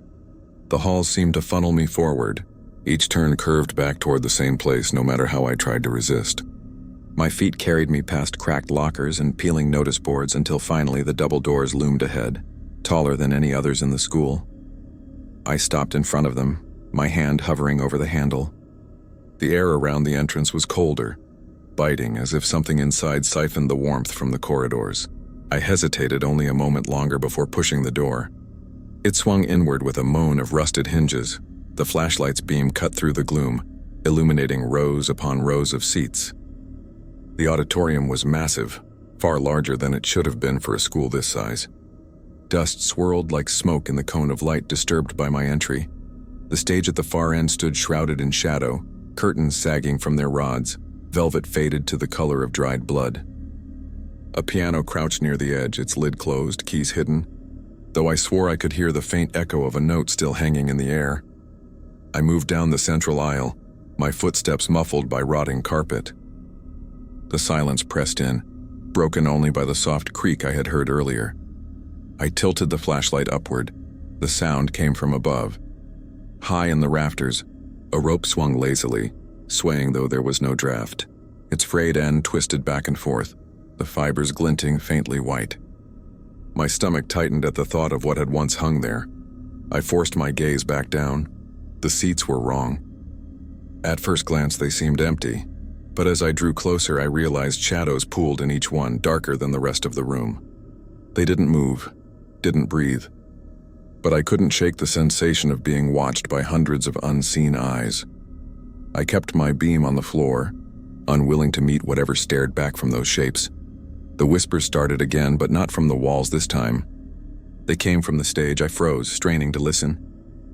S1: The halls seemed to funnel me forward. Each turn curved back toward the same place no matter how I tried to resist. My feet carried me past cracked lockers and peeling notice boards until finally the double doors loomed ahead, taller than any others in the school. I stopped in front of them, my hand hovering over the handle. The air around the entrance was colder, biting as if something inside siphoned the warmth from the corridors. I hesitated only a moment longer before pushing the door. It swung inward with a moan of rusted hinges. The flashlight's beam cut through the gloom, illuminating rows upon rows of seats. The auditorium was massive, far larger than it should have been for a school this size. Dust swirled like smoke in the cone of light disturbed by my entry. The stage at the far end stood shrouded in shadow, curtains sagging from their rods, velvet faded to the color of dried blood. A piano crouched near the edge, its lid closed, keys hidden, though I swore I could hear the faint echo of a note still hanging in the air. I moved down the central aisle, my footsteps muffled by rotting carpet. The silence pressed in, broken only by the soft creak I had heard earlier. I tilted the flashlight upward. The sound came from above. High in the rafters, a rope swung lazily, swaying though there was no draft. Its frayed end twisted back and forth, the fibers glinting faintly white. My stomach tightened at the thought of what had once hung there. I forced my gaze back down. The seats were wrong. At first glance they seemed empty, but as I drew closer I realized shadows pooled in each one, darker than the rest of the room. They didn't move, didn't breathe, but I couldn't shake the sensation of being watched by hundreds of unseen eyes. I kept my beam on the floor, unwilling to meet whatever stared back from those shapes. The whispers started again, but not from the walls this time. They came from the stage. I froze, straining to listen.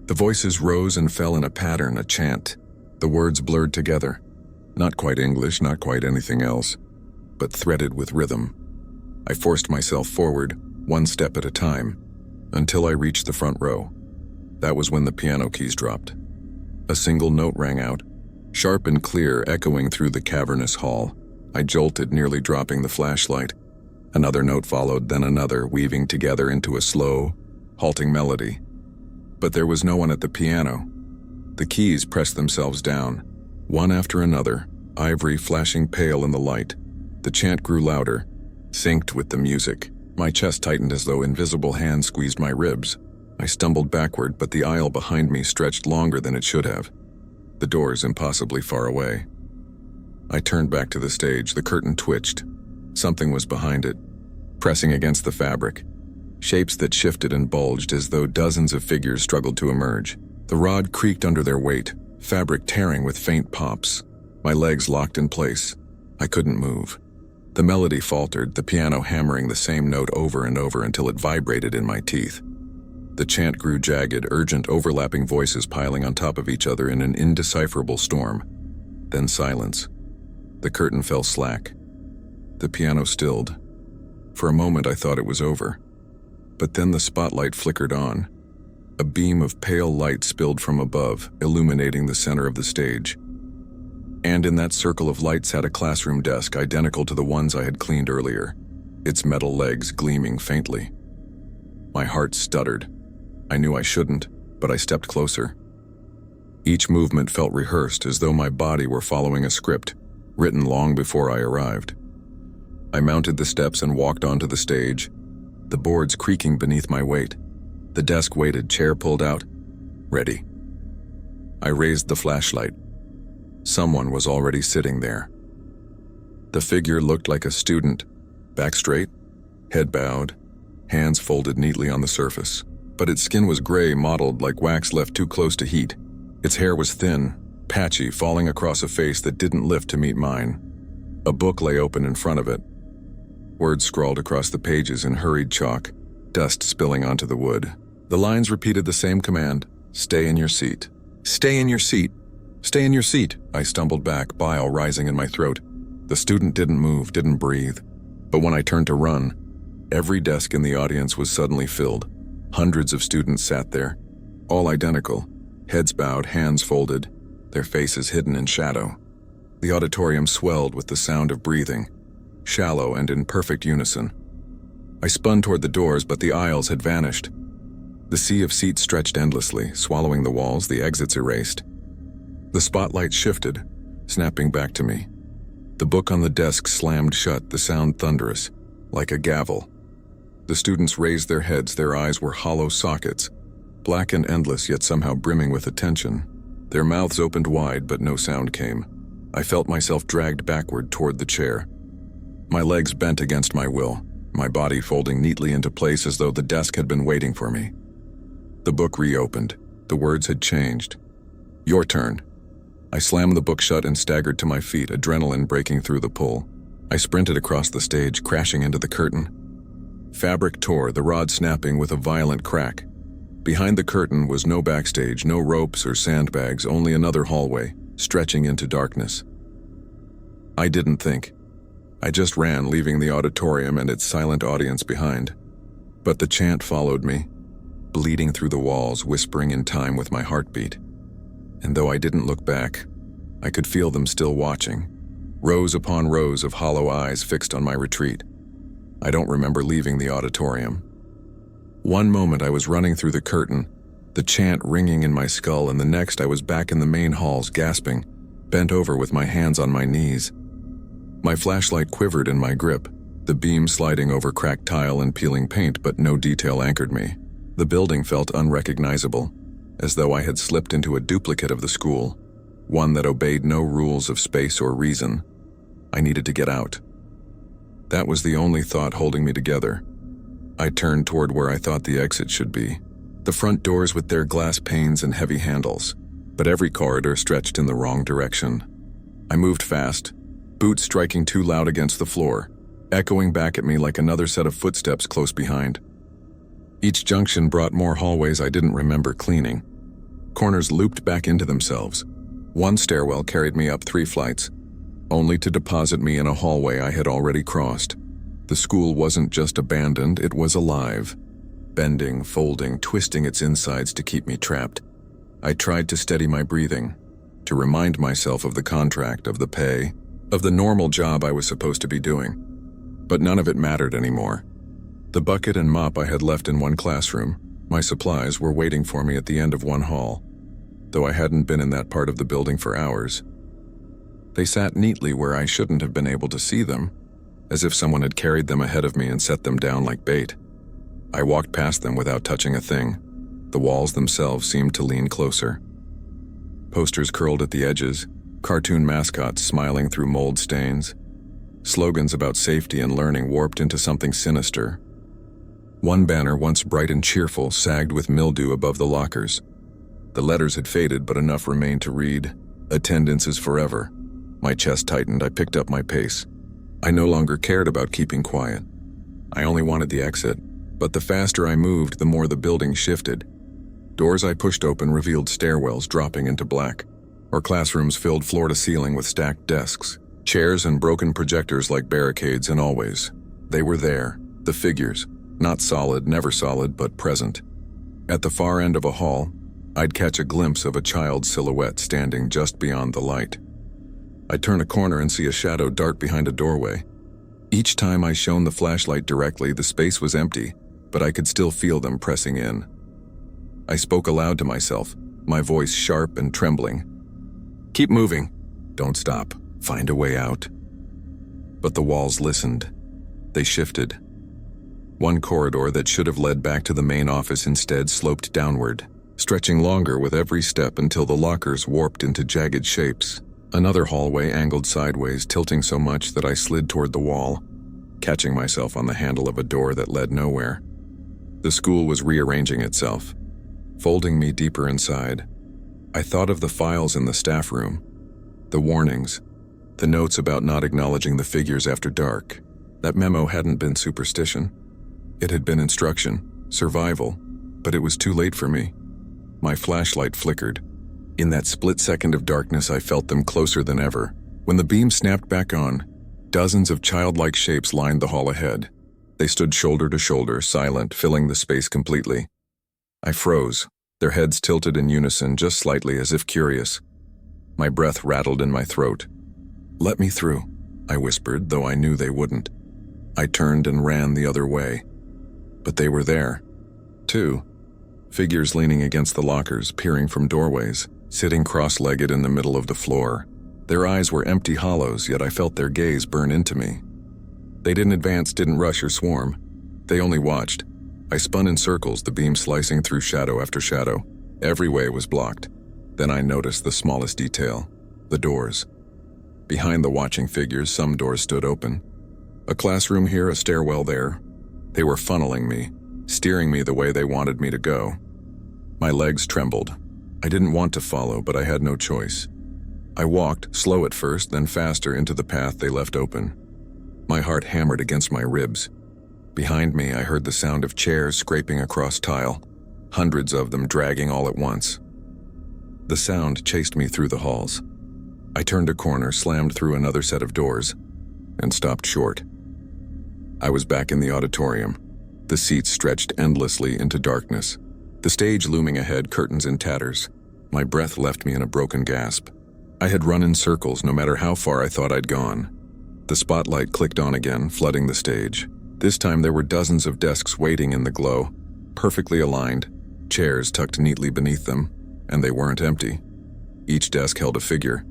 S1: The voices rose and fell in a pattern, a chant. The words blurred together. Not quite English, not quite anything else, but threaded with rhythm. I forced myself forward, one step at a time, until I reached the front row. That was when the piano keys dropped. A single note rang out, sharp and clear, echoing through the cavernous hall. I jolted, nearly dropping the flashlight. Another note followed, then another, weaving together into a slow, halting melody. But there was no one at the piano. The keys pressed themselves down, one after another, ivory flashing pale in the light. The chant grew louder, synced with the music. My chest tightened as though invisible hands squeezed my ribs. I stumbled backward, but the aisle behind me stretched longer than it should have. The doors impossibly far away. I turned back to the stage. The curtain twitched. Something was behind it, pressing against the fabric. Shapes that shifted and bulged as though dozens of figures struggled to emerge. The rod creaked under their weight, fabric tearing with faint pops. My legs locked in place. I couldn't move. The melody faltered, the piano hammering the same note over and over until it vibrated in my teeth. The chant grew jagged, urgent, overlapping voices piling on top of each other in an indecipherable storm. Then silence. The curtain fell slack. The piano stilled. For a moment I thought it was over. But then the spotlight flickered on. A beam of pale light spilled from above, illuminating the center of the stage. And in that circle of light sat a classroom desk identical to the ones I had cleaned earlier, its metal legs gleaming faintly. My heart stuttered. I knew I shouldn't, but I stepped closer. Each movement felt rehearsed, as though my body were following a script, written long before I arrived. I mounted the steps and walked onto the stage, the boards creaking beneath my weight. The desk waited, chair pulled out. Ready. I raised the flashlight. Someone was already sitting there. The figure looked like a student, back straight, head bowed, hands folded neatly on the surface. But its skin was gray, mottled like wax left too close to heat. Its hair was thin, patchy, falling across a face that didn't lift to meet mine. A book lay open in front of it. Words scrawled across the pages in hurried chalk, dust spilling onto the wood. The lines repeated the same command: stay in your seat. Stay in your seat. Stay in your seat. I stumbled back, bile rising in my throat. The student didn't move, didn't breathe. But when I turned to run, every desk in the audience was suddenly filled. Hundreds of students sat there, all identical, heads bowed, hands folded, their faces hidden in shadow. The auditorium swelled with the sound of breathing, shallow and in perfect unison. I spun toward the doors, but the aisles had vanished. The sea of seats stretched endlessly, swallowing the walls, the exits erased. The spotlight shifted, snapping back to me. The book on the desk slammed shut, the sound thunderous, like a gavel. The students raised their heads, their eyes were hollow sockets, black and endless, yet somehow brimming with attention. Their mouths opened wide, but no sound came. I felt myself dragged backward toward the chair. My legs bent against my will, my body folding neatly into place as though the desk had been waiting for me. The book reopened. The words had changed. Your turn. I slammed the book shut and staggered to my feet, adrenaline breaking through the pull. I sprinted across the stage, crashing into the curtain. Fabric tore, the rod snapping with a violent crack. Behind the curtain was no backstage, no ropes or sandbags, only another hallway, stretching into darkness. I didn't think. I just ran, leaving the auditorium and its silent audience behind. But the chant followed me, bleeding through the walls, whispering in time with my heartbeat. And though I didn't look back, I could feel them still watching, rows upon rows of hollow eyes fixed on my retreat. I don't remember leaving the auditorium. One moment I was running through the curtain, the chant ringing in my skull, and the next I was back in the main halls, gasping, bent over with my hands on my knees. My flashlight quivered in my grip, the beam sliding over cracked tile and peeling paint, but no detail anchored me. The building felt unrecognizable, as though I had slipped into a duplicate of the school, one that obeyed no rules of space or reason. I needed to get out. That was the only thought holding me together. I turned toward where I thought the exit should be, the front doors with their glass panes and heavy handles, but every corridor stretched in the wrong direction. I moved fast, boots striking too loud against the floor, echoing back at me like another set of footsteps close behind. Each junction brought more hallways I didn't remember cleaning. Corners looped back into themselves. One stairwell carried me up 3 flights, only to deposit me in a hallway I had already crossed. The school wasn't just abandoned, it was alive, bending, folding, twisting its insides to keep me trapped. I tried to steady my breathing, to remind myself of the contract, of the pay, of the normal job I was supposed to be doing. But none of it mattered anymore. The bucket and mop I had left in one classroom, my supplies, were waiting for me at the end of one hall, though I hadn't been in that part of the building for hours. They sat neatly where I shouldn't have been able to see them, as if someone had carried them ahead of me and set them down like bait. I walked past them without touching a thing. The walls themselves seemed to lean closer. Posters curled at the edges, cartoon mascots smiling through mold stains. Slogans about safety and learning warped into something sinister. One banner, once bright and cheerful, sagged with mildew above the lockers. The letters had faded, but enough remained to read, "Attendance is forever." My chest tightened. I picked up my pace. I no longer cared about keeping quiet. I only wanted the exit, but the faster I moved, the more the building shifted. Doors I pushed open revealed stairwells dropping into black, or classrooms filled floor to ceiling with stacked desks, chairs and broken projectors like barricades, and always, they were there, the figures, not solid, never solid, but present. At the far end of a hall, I'd catch a glimpse of a child's silhouette standing just beyond the light. I'd turn a corner and see a shadow dart behind a doorway. Each time I shone the flashlight directly, the space was empty, but I could still feel them pressing in. I spoke aloud to myself, my voice sharp and trembling. "Keep moving. Don't stop. Find a way out." But the walls listened. They shifted. One corridor that should have led back to the main office instead sloped downward, stretching longer with every step until the lockers warped into jagged shapes. Another hallway angled sideways, tilting so much that I slid toward the wall, catching myself on the handle of a door that led nowhere. The school was rearranging itself, folding me deeper inside. I thought of the files in the staff room, the warnings, the notes about not acknowledging the figures after dark. That memo hadn't been superstition. It had been instruction, survival, but it was too late for me. My flashlight flickered. In that split second of darkness, I felt them closer than ever. When the beam snapped back on, dozens of childlike shapes lined the hall ahead. They stood shoulder to shoulder, silent, filling the space completely. I froze, their heads tilted in unison, just slightly, as if curious. My breath rattled in my throat. "Let me through," I whispered, though I knew they wouldn't. I turned and ran the other way. But they were there, too. Figures leaning against the lockers, peering from doorways, sitting cross-legged in the middle of the floor. Their eyes were empty hollows, yet I felt their gaze burn into me. They didn't advance, didn't rush or swarm. They only watched. I spun in circles, the beam slicing through shadow after shadow. Every way was blocked. Then I noticed the smallest detail: the doors. Behind the watching figures, some doors stood open. A classroom here, a stairwell there. They were funneling me, steering me the way they wanted me to go. My legs trembled. I didn't want to follow, but I had no choice. I walked, slow at first, then faster, into the path they left open. My heart hammered against my ribs. Behind me, I heard the sound of chairs scraping across tile, hundreds of them dragging all at once. The sound chased me through the halls. I turned a corner, slammed through another set of doors, and stopped short. I was back in the auditorium. The seats stretched endlessly into darkness. The stage looming ahead, curtains in tatters. My breath left me in a broken gasp. I had run in circles, no matter how far I thought I'd gone. The spotlight clicked on again, flooding the stage. This time there were dozens of desks waiting in the glow, perfectly aligned, chairs tucked neatly beneath them, and they weren't empty. Each desk held a figure.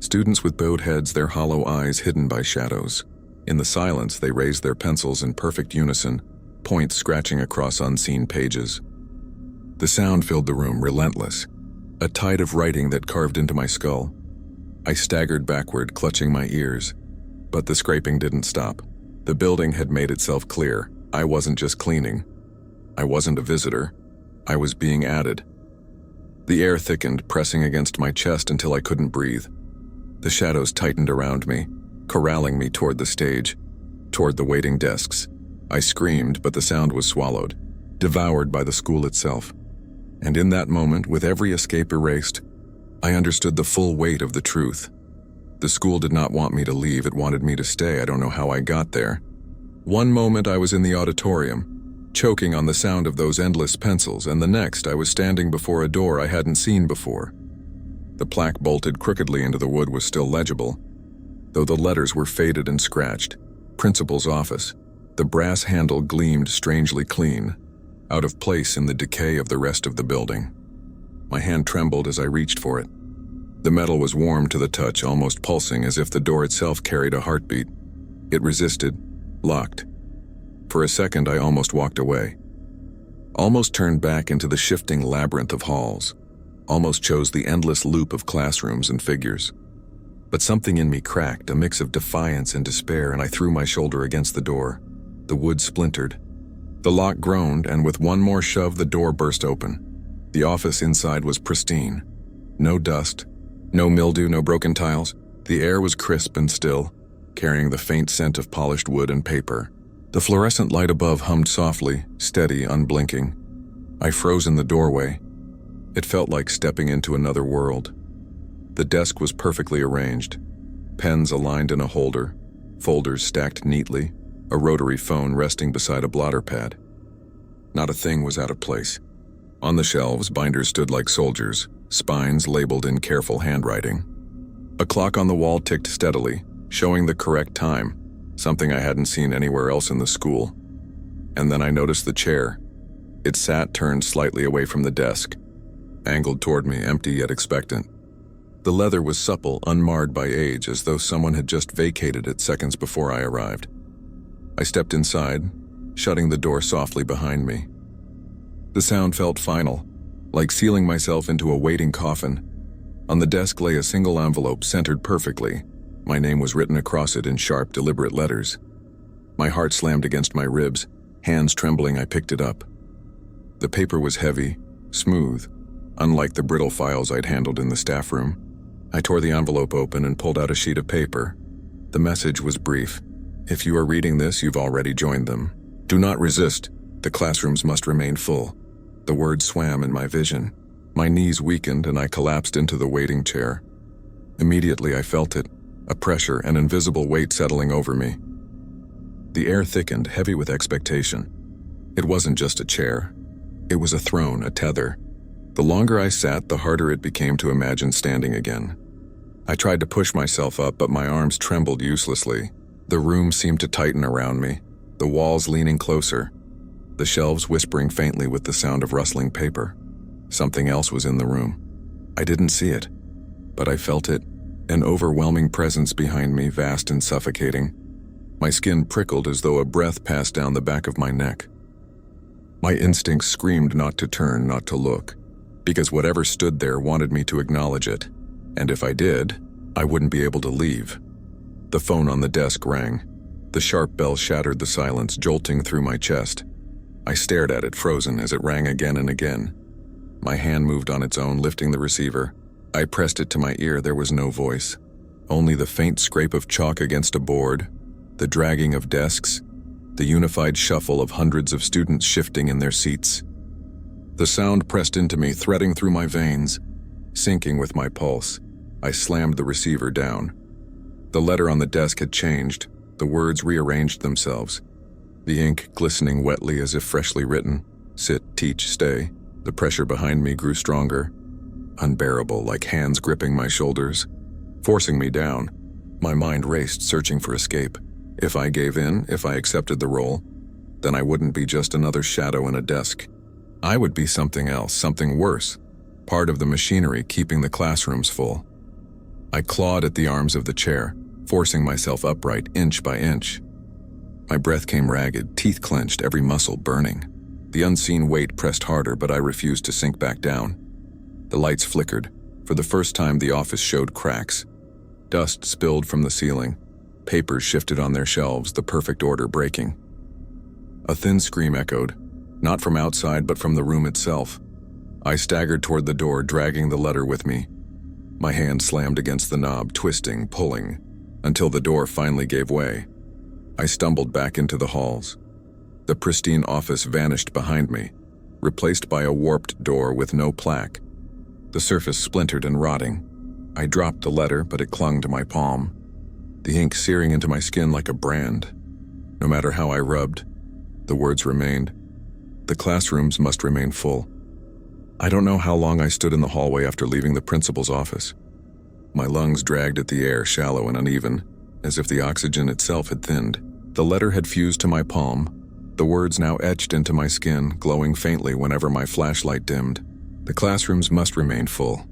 S1: Students with bowed heads, their hollow eyes hidden by shadows. In the silence, they raised their pencils in perfect unison, points scratching across unseen pages. The sound filled the room, relentless, a tide of writing that carved into my skull. I staggered backward, clutching my ears. But the scraping didn't stop. The building had made itself clear. I wasn't just cleaning. I wasn't a visitor. I was being added. The air thickened, pressing against my chest until I couldn't breathe. The shadows tightened around me, corralling me toward the stage, toward the waiting desks. I screamed, but the sound was swallowed, devoured by the school itself. And in that moment, with every escape erased, I understood the full weight of the truth. The school did not want me to leave, it wanted me to stay. I don't know how I got there. One moment I was in the auditorium, choking on the sound of those endless pencils, and the next I was standing before a door I hadn't seen before. The plaque bolted crookedly into the wood was still legible, though the letters were faded and scratched. Principal's office. The brass handle gleamed strangely clean, out of place in the decay of the rest of the building. My hand trembled as I reached for it. The metal was warm to the touch, almost pulsing, as if the door itself carried a heartbeat. It resisted, locked. For a second, I almost walked away. Almost turned back into the shifting labyrinth of halls. Almost chose the endless loop of classrooms and figures. But something in me cracked, a mix of defiance and despair, and I threw my shoulder against the door. The wood splintered. The lock groaned, and with one more shove, the door burst open. The office inside was pristine. No dust, no mildew, no broken tiles. The air was crisp and still, carrying the faint scent of polished wood and paper. The fluorescent light above hummed softly, steady, unblinking. I froze in the doorway. It felt like stepping into another world. The desk was perfectly arranged. Pens aligned in a holder, folders stacked neatly, a rotary phone resting beside a blotter pad. Not a thing was out of place. On the shelves, binders stood like soldiers, spines labeled in careful handwriting. A clock on the wall ticked steadily, showing the correct time, something I hadn't seen anywhere else in the school. And then I noticed the chair. It sat turned slightly away from the desk, angled toward me, empty yet expectant. The leather was supple, unmarred by age, as though someone had just vacated it seconds before I arrived. I stepped inside, shutting the door softly behind me. The sound felt final, like sealing myself into a waiting coffin. On the desk lay a single envelope centered perfectly. My name was written across it in sharp, deliberate letters. My heart slammed against my ribs. Hands trembling, I picked it up. The paper was heavy, smooth, unlike the brittle files I'd handled in the staff room. I tore the envelope open and pulled out a sheet of paper. The message was brief. If you are reading this, you've already joined them. Do not resist. The classrooms must remain full. The words swam in my vision. My knees weakened and I collapsed into the waiting chair. Immediately I felt it, a pressure, an invisible weight settling over me. The air thickened, heavy with expectation. It wasn't just a chair. It was a throne, a tether. The longer I sat, the harder it became to imagine standing again. I tried to push myself up, but my arms trembled uselessly. The room seemed to tighten around me, the walls leaning closer, the shelves whispering faintly with the sound of rustling paper. Something else was in the room. I didn't see it, but I felt it, an overwhelming presence behind me, vast and suffocating. My skin prickled as though a breath passed down the back of my neck. My instincts screamed not to turn, not to look, because whatever stood there wanted me to acknowledge it, and if I did, I wouldn't be able to leave. The phone on the desk rang. The sharp bell shattered the silence, jolting through my chest. I stared at it, frozen, as it rang again and again. My hand moved on its own, lifting the receiver. I pressed it to my ear. There was no voice, only the faint scrape of chalk against a board, the dragging of desks, the unified shuffle of hundreds of students shifting in their seats. The sound pressed into me, threading through my veins, syncing with my pulse. I slammed the receiver down. The letter on the desk had changed. The words rearranged themselves, the ink glistening wetly as if freshly written. Sit, teach, stay. The pressure behind me grew stronger, unbearable, like hands gripping my shoulders, forcing me down. My mind raced, searching for escape. If I gave in, if I accepted the role, then I wouldn't be just another shadow in a desk. I would be something else, something worse, part of the machinery keeping the classrooms full. I clawed at the arms of the chair, forcing myself upright inch by inch. My breath came ragged, teeth clenched, every muscle burning. The unseen weight pressed harder, but I refused to sink back down. The lights flickered. For the first time, the office showed cracks. Dust spilled from the ceiling. Papers shifted on their shelves, the perfect order breaking. A thin scream echoed, not from outside but from the room itself. I staggered toward the door, dragging the letter with me. My hand slammed against the knob, twisting, pulling, until the door finally gave way. I stumbled back into the halls. The pristine office vanished behind me, replaced by a warped door with no plaque. The surface splintered and rotting. I dropped the letter, but it clung to my palm, the ink searing into my skin like a brand. No matter how I rubbed, the words remained. The classrooms must remain full. I don't know how long I stood in the hallway after leaving the principal's office. My lungs dragged at the air, shallow and uneven, as if the oxygen itself had thinned. The letter had fused to my palm, the words now etched into my skin, glowing faintly whenever my flashlight dimmed. The classrooms must remain full.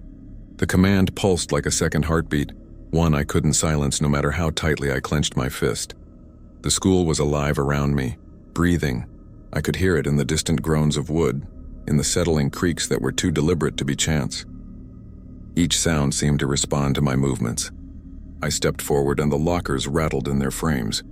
S1: The command pulsed like a second heartbeat, one I couldn't silence no matter how tightly I clenched my fist. The school was alive around me, breathing. I could hear it in the distant groans of wood, in the settling creaks that were too deliberate to be chance. Each sound seemed to respond to my movements. I stepped forward and the lockers rattled in their frames.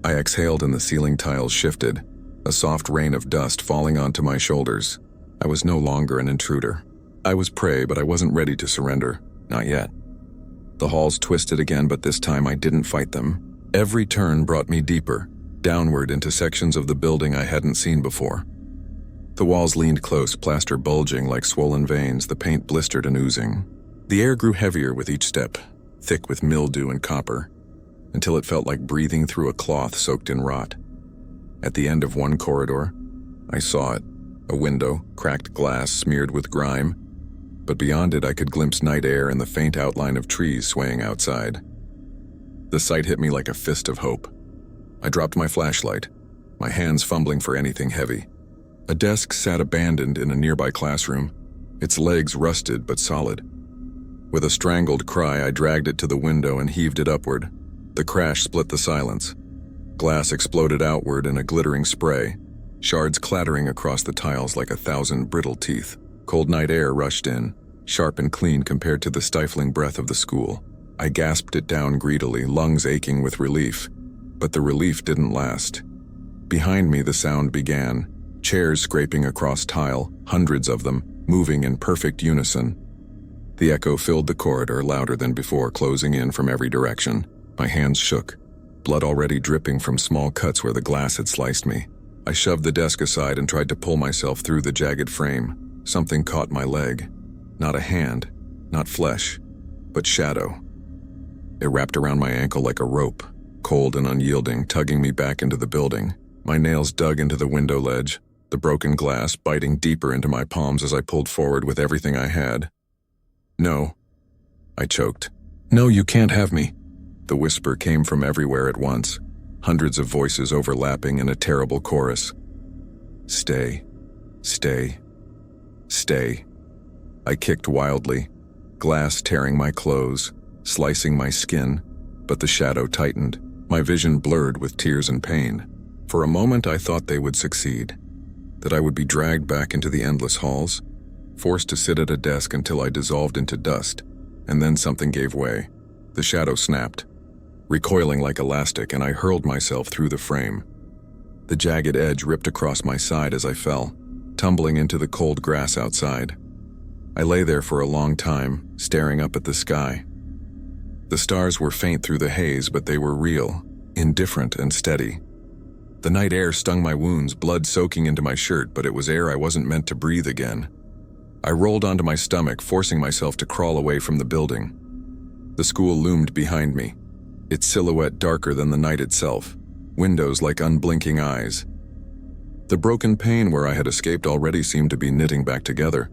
S1: I exhaled and the ceiling tiles shifted, a soft rain of dust falling onto my shoulders. I was no longer an intruder. I was prey, but I wasn't ready to surrender. Not yet. The halls twisted again, but this time I didn't fight them. Every turn brought me deeper, downward into sections of the building I hadn't seen before. The walls leaned close, plaster bulging like swollen veins, the paint blistered and oozing. The air grew heavier with each step, thick with mildew and copper, until it felt like breathing through a cloth soaked in rot. At the end of one corridor, I saw it, a window, cracked glass smeared with grime, but beyond it I could glimpse night air and the faint outline of trees swaying outside. The sight hit me like a fist of hope. I dropped my flashlight, my hands fumbling for anything heavy. A desk sat abandoned in a nearby classroom, its legs rusted but solid. With a strangled cry, I dragged it to the window and heaved it upward. The crash split the silence. Glass exploded outward in a glittering spray, shards clattering across the tiles like 1,000 brittle teeth. Cold night air rushed in, sharp and clean compared to the stifling breath of the school. I gasped it down greedily, lungs aching with relief. But the relief didn't last. Behind me, the sound began, chairs scraping across tile, hundreds of them, moving in perfect unison. The echo filled the corridor louder than before, closing in from every direction. My hands shook, blood already dripping from small cuts where the glass had sliced me. I shoved the desk aside and tried to pull myself through the jagged frame. Something caught my leg. Not a hand, not flesh, but shadow. It wrapped around my ankle like a rope, cold and unyielding, tugging me back into the building. My nails dug into the window ledge, the broken glass biting deeper into my palms as I pulled forward with everything I had. "No," I choked. "No, you can't have me." The whisper came from everywhere at once, hundreds of voices overlapping in a terrible chorus. "Stay, stay, stay." I kicked wildly, glass tearing my clothes, slicing my skin, but the shadow tightened, my vision blurred with tears and pain. For a moment I thought they would succeed, that I would be dragged back into the endless halls, forced to sit at a desk until I dissolved into dust, and then something gave way. The shadow snapped, recoiling like elastic, and I hurled myself through the frame. The jagged edge ripped across my side as I fell, tumbling into the cold grass outside. I lay there for a long time, staring up at the sky. The stars were faint through the haze, but they were real, indifferent and steady. The night air stung my wounds, blood soaking into my shirt, but it was air I wasn't meant to breathe again. I rolled onto my stomach, forcing myself to crawl away from the building. The school loomed behind me, its silhouette darker than the night itself, windows like unblinking eyes. The broken pane where I had escaped already seemed to be knitting back together,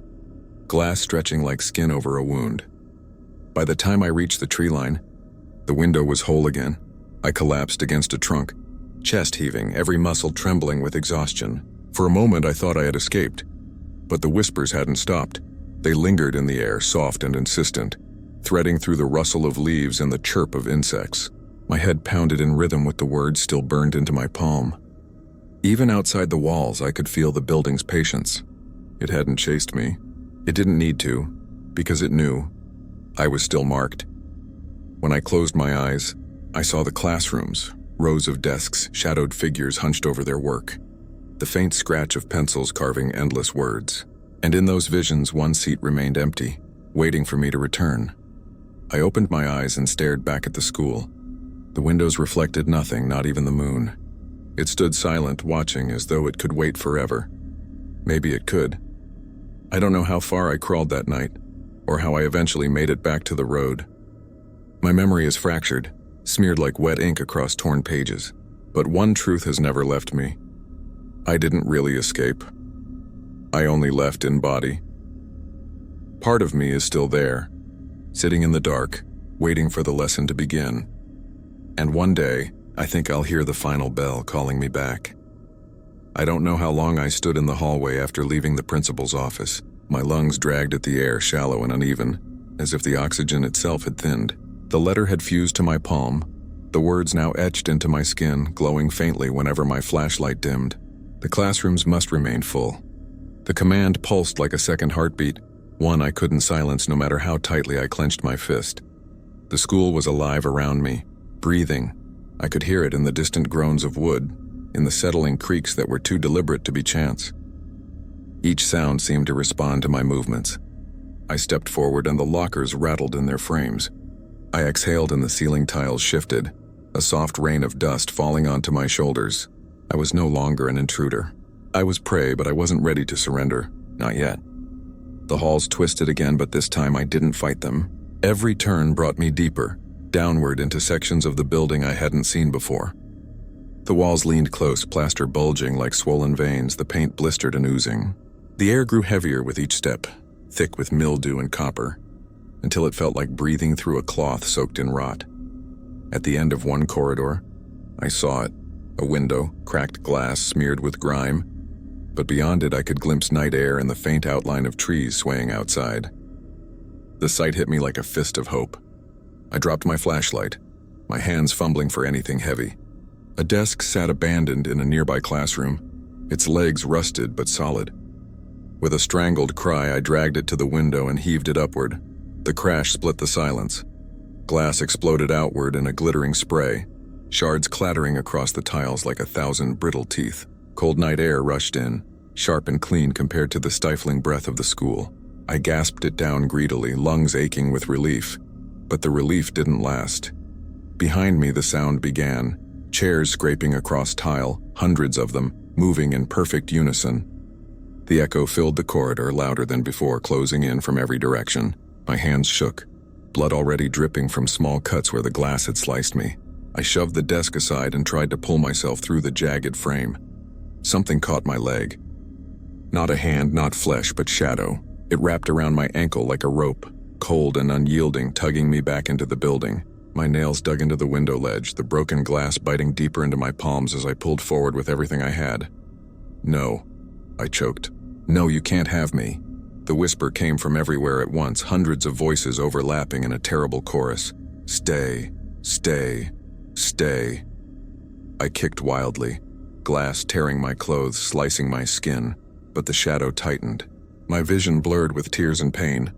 S1: glass stretching like skin over a wound. By the time I reached the tree line, the window was whole again. I collapsed against a trunk, chest heaving, every muscle trembling with exhaustion. For a moment I thought I had escaped, but the whispers hadn't stopped. They lingered in the air, soft and insistent, threading through the rustle of leaves and the chirp of insects. My head pounded in rhythm with the words still burned into my palm. Even outside the walls, I could feel the building's patience. It hadn't chased me. It didn't need to, because it knew I was still marked. When I closed my eyes, I saw the classrooms, rows of desks, shadowed figures hunched over their work, the faint scratch of pencils carving endless words. And in those visions, one seat remained empty, waiting for me to return. I opened my eyes and stared back at the school. The windows reflected nothing, not even the moon. It stood silent, watching as though it could wait forever. Maybe it could. I don't know how far I crawled that night, or how I eventually made it back to the road. My memory is fractured, smeared like wet ink across torn pages. But one truth has never left me. I didn't really escape. I only left in body. Part of me is still there, sitting in the dark, waiting for the lesson to begin. And one day, I think I'll hear the final bell calling me back. I don't know how long I stood in the hallway after leaving the principal's office. My lungs dragged at the air, shallow and uneven, as if the oxygen itself had thinned. The letter had fused to my palm, the words now etched into my skin, glowing faintly whenever my flashlight dimmed. The classrooms must remain full. The command pulsed like a second heartbeat, one I couldn't silence no matter how tightly I clenched my fist. The school was alive around me, breathing. I could hear it in the distant groans of wood, in the settling creaks that were too deliberate to be chance. Each sound seemed to respond to my movements. I stepped forward and the lockers rattled in their frames. I exhaled and the ceiling tiles shifted, a soft rain of dust falling onto my shoulders. I was no longer an intruder. I was prey, but I wasn't ready to surrender. Not yet. The halls twisted again, but this time I didn't fight them. Every turn brought me deeper, downward into sections of the building I hadn't seen before. The walls leaned close, plaster bulging like swollen veins, the paint blistered and oozing. The air grew heavier with each step, thick with mildew and copper, until it felt like breathing through a cloth soaked in rot. At the end of one corridor, I saw it, a window, cracked glass smeared with grime. but beyond it I could glimpse night air and the faint outline of trees swaying outside. The sight hit me like a fist of hope. I dropped my flashlight, my hands fumbling for anything heavy. A desk sat abandoned in a nearby classroom, its legs rusted but solid. With a strangled cry, I dragged it to the window and heaved it upward. The crash split the silence. Glass exploded outward in a glittering spray, shards clattering across the tiles like 1,000 brittle teeth. Cold night air rushed in, sharp and clean compared to the stifling breath of the school. I gasped it down greedily, lungs aching with relief. But the relief didn't last. Behind me the sound began, chairs scraping across tile, hundreds of them, moving in perfect unison. The echo filled the corridor louder than before, closing in from every direction. My hands shook, blood already dripping from small cuts where the glass had sliced me. I shoved the desk aside and tried to pull myself through the jagged frame. Something caught my leg. Not a hand, not flesh, but shadow. It wrapped around my ankle like a rope, cold and unyielding, tugging me back into the building. My nails dug into the window ledge, the broken glass biting deeper into my palms as I pulled forward with everything I had. "No," I choked. "No, you can't have me." The whisper came from everywhere at once, hundreds of voices overlapping in a terrible chorus. "Stay, stay, stay." I kicked wildly, glass tearing my clothes, slicing my skin, but the shadow tightened. My vision blurred with tears and pain.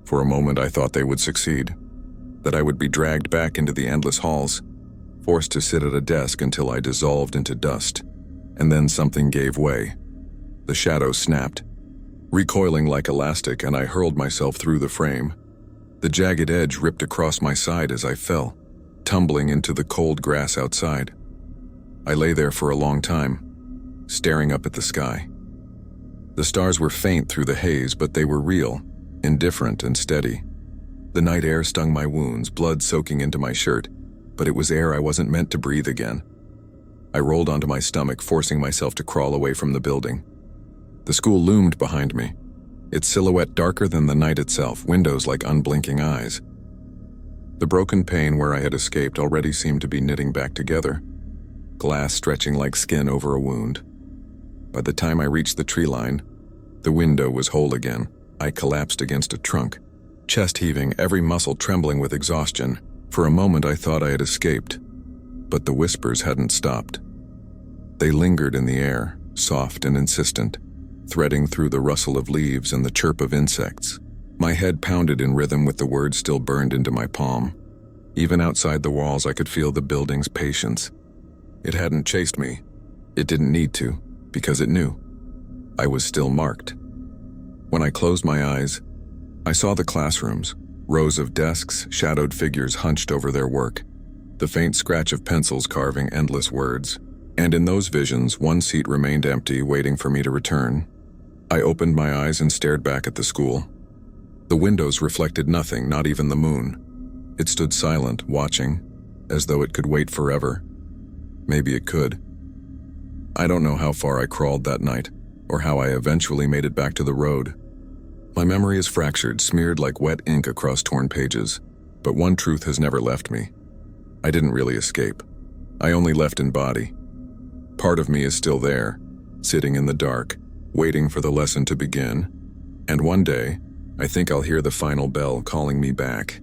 S1: For a moment I thought they would succeed, that I would be dragged back into the endless halls, forced to sit at a desk until I dissolved into dust. And then something gave way. The shadow snapped, recoiling like elastic, and I hurled myself through the frame. The jagged edge ripped across my side as I fell, tumbling into the cold grass outside. I lay there for a long time, staring up at the sky. The stars were faint through the haze, but they were real, indifferent and steady. The night air stung my wounds, blood soaking into my shirt, but it was air I wasn't meant to breathe again. I rolled onto my stomach, forcing myself to crawl away from the building. The school loomed behind me, its silhouette darker than the night itself, windows like unblinking eyes. The broken pane where I had escaped already seemed to be knitting back together, glass stretching like skin over a wound. By the time I reached the tree line, the window was whole again. I collapsed against a trunk, chest heaving, every muscle trembling with exhaustion. For a moment I thought I had escaped, but the whispers hadn't stopped. They lingered in the air, soft and insistent, threading through the rustle of leaves and the chirp of insects. My head pounded in rhythm with the words still burned into my palm. Even outside the walls I could feel the building's patience. It hadn't chased me. It didn't need to, because it knew. I was still marked. When I closed my eyes, I saw the classrooms, rows of desks, shadowed figures hunched over their work, the faint scratch of pencils carving endless words. And in those visions, one seat remained empty, waiting for me to return. I opened my eyes and stared back at the school. The windows reflected nothing, not even the moon. It stood silent, watching, as though it could wait forever. Maybe it could. I don't know how far I crawled that night, or how I eventually made it back to the road. My memory is fractured, smeared like wet ink across torn pages, but one truth has never left me. I didn't really escape. I only left in body. Part of me is still there, sitting in the dark, waiting for the lesson to begin. And one day, I think I'll hear the final bell calling me back.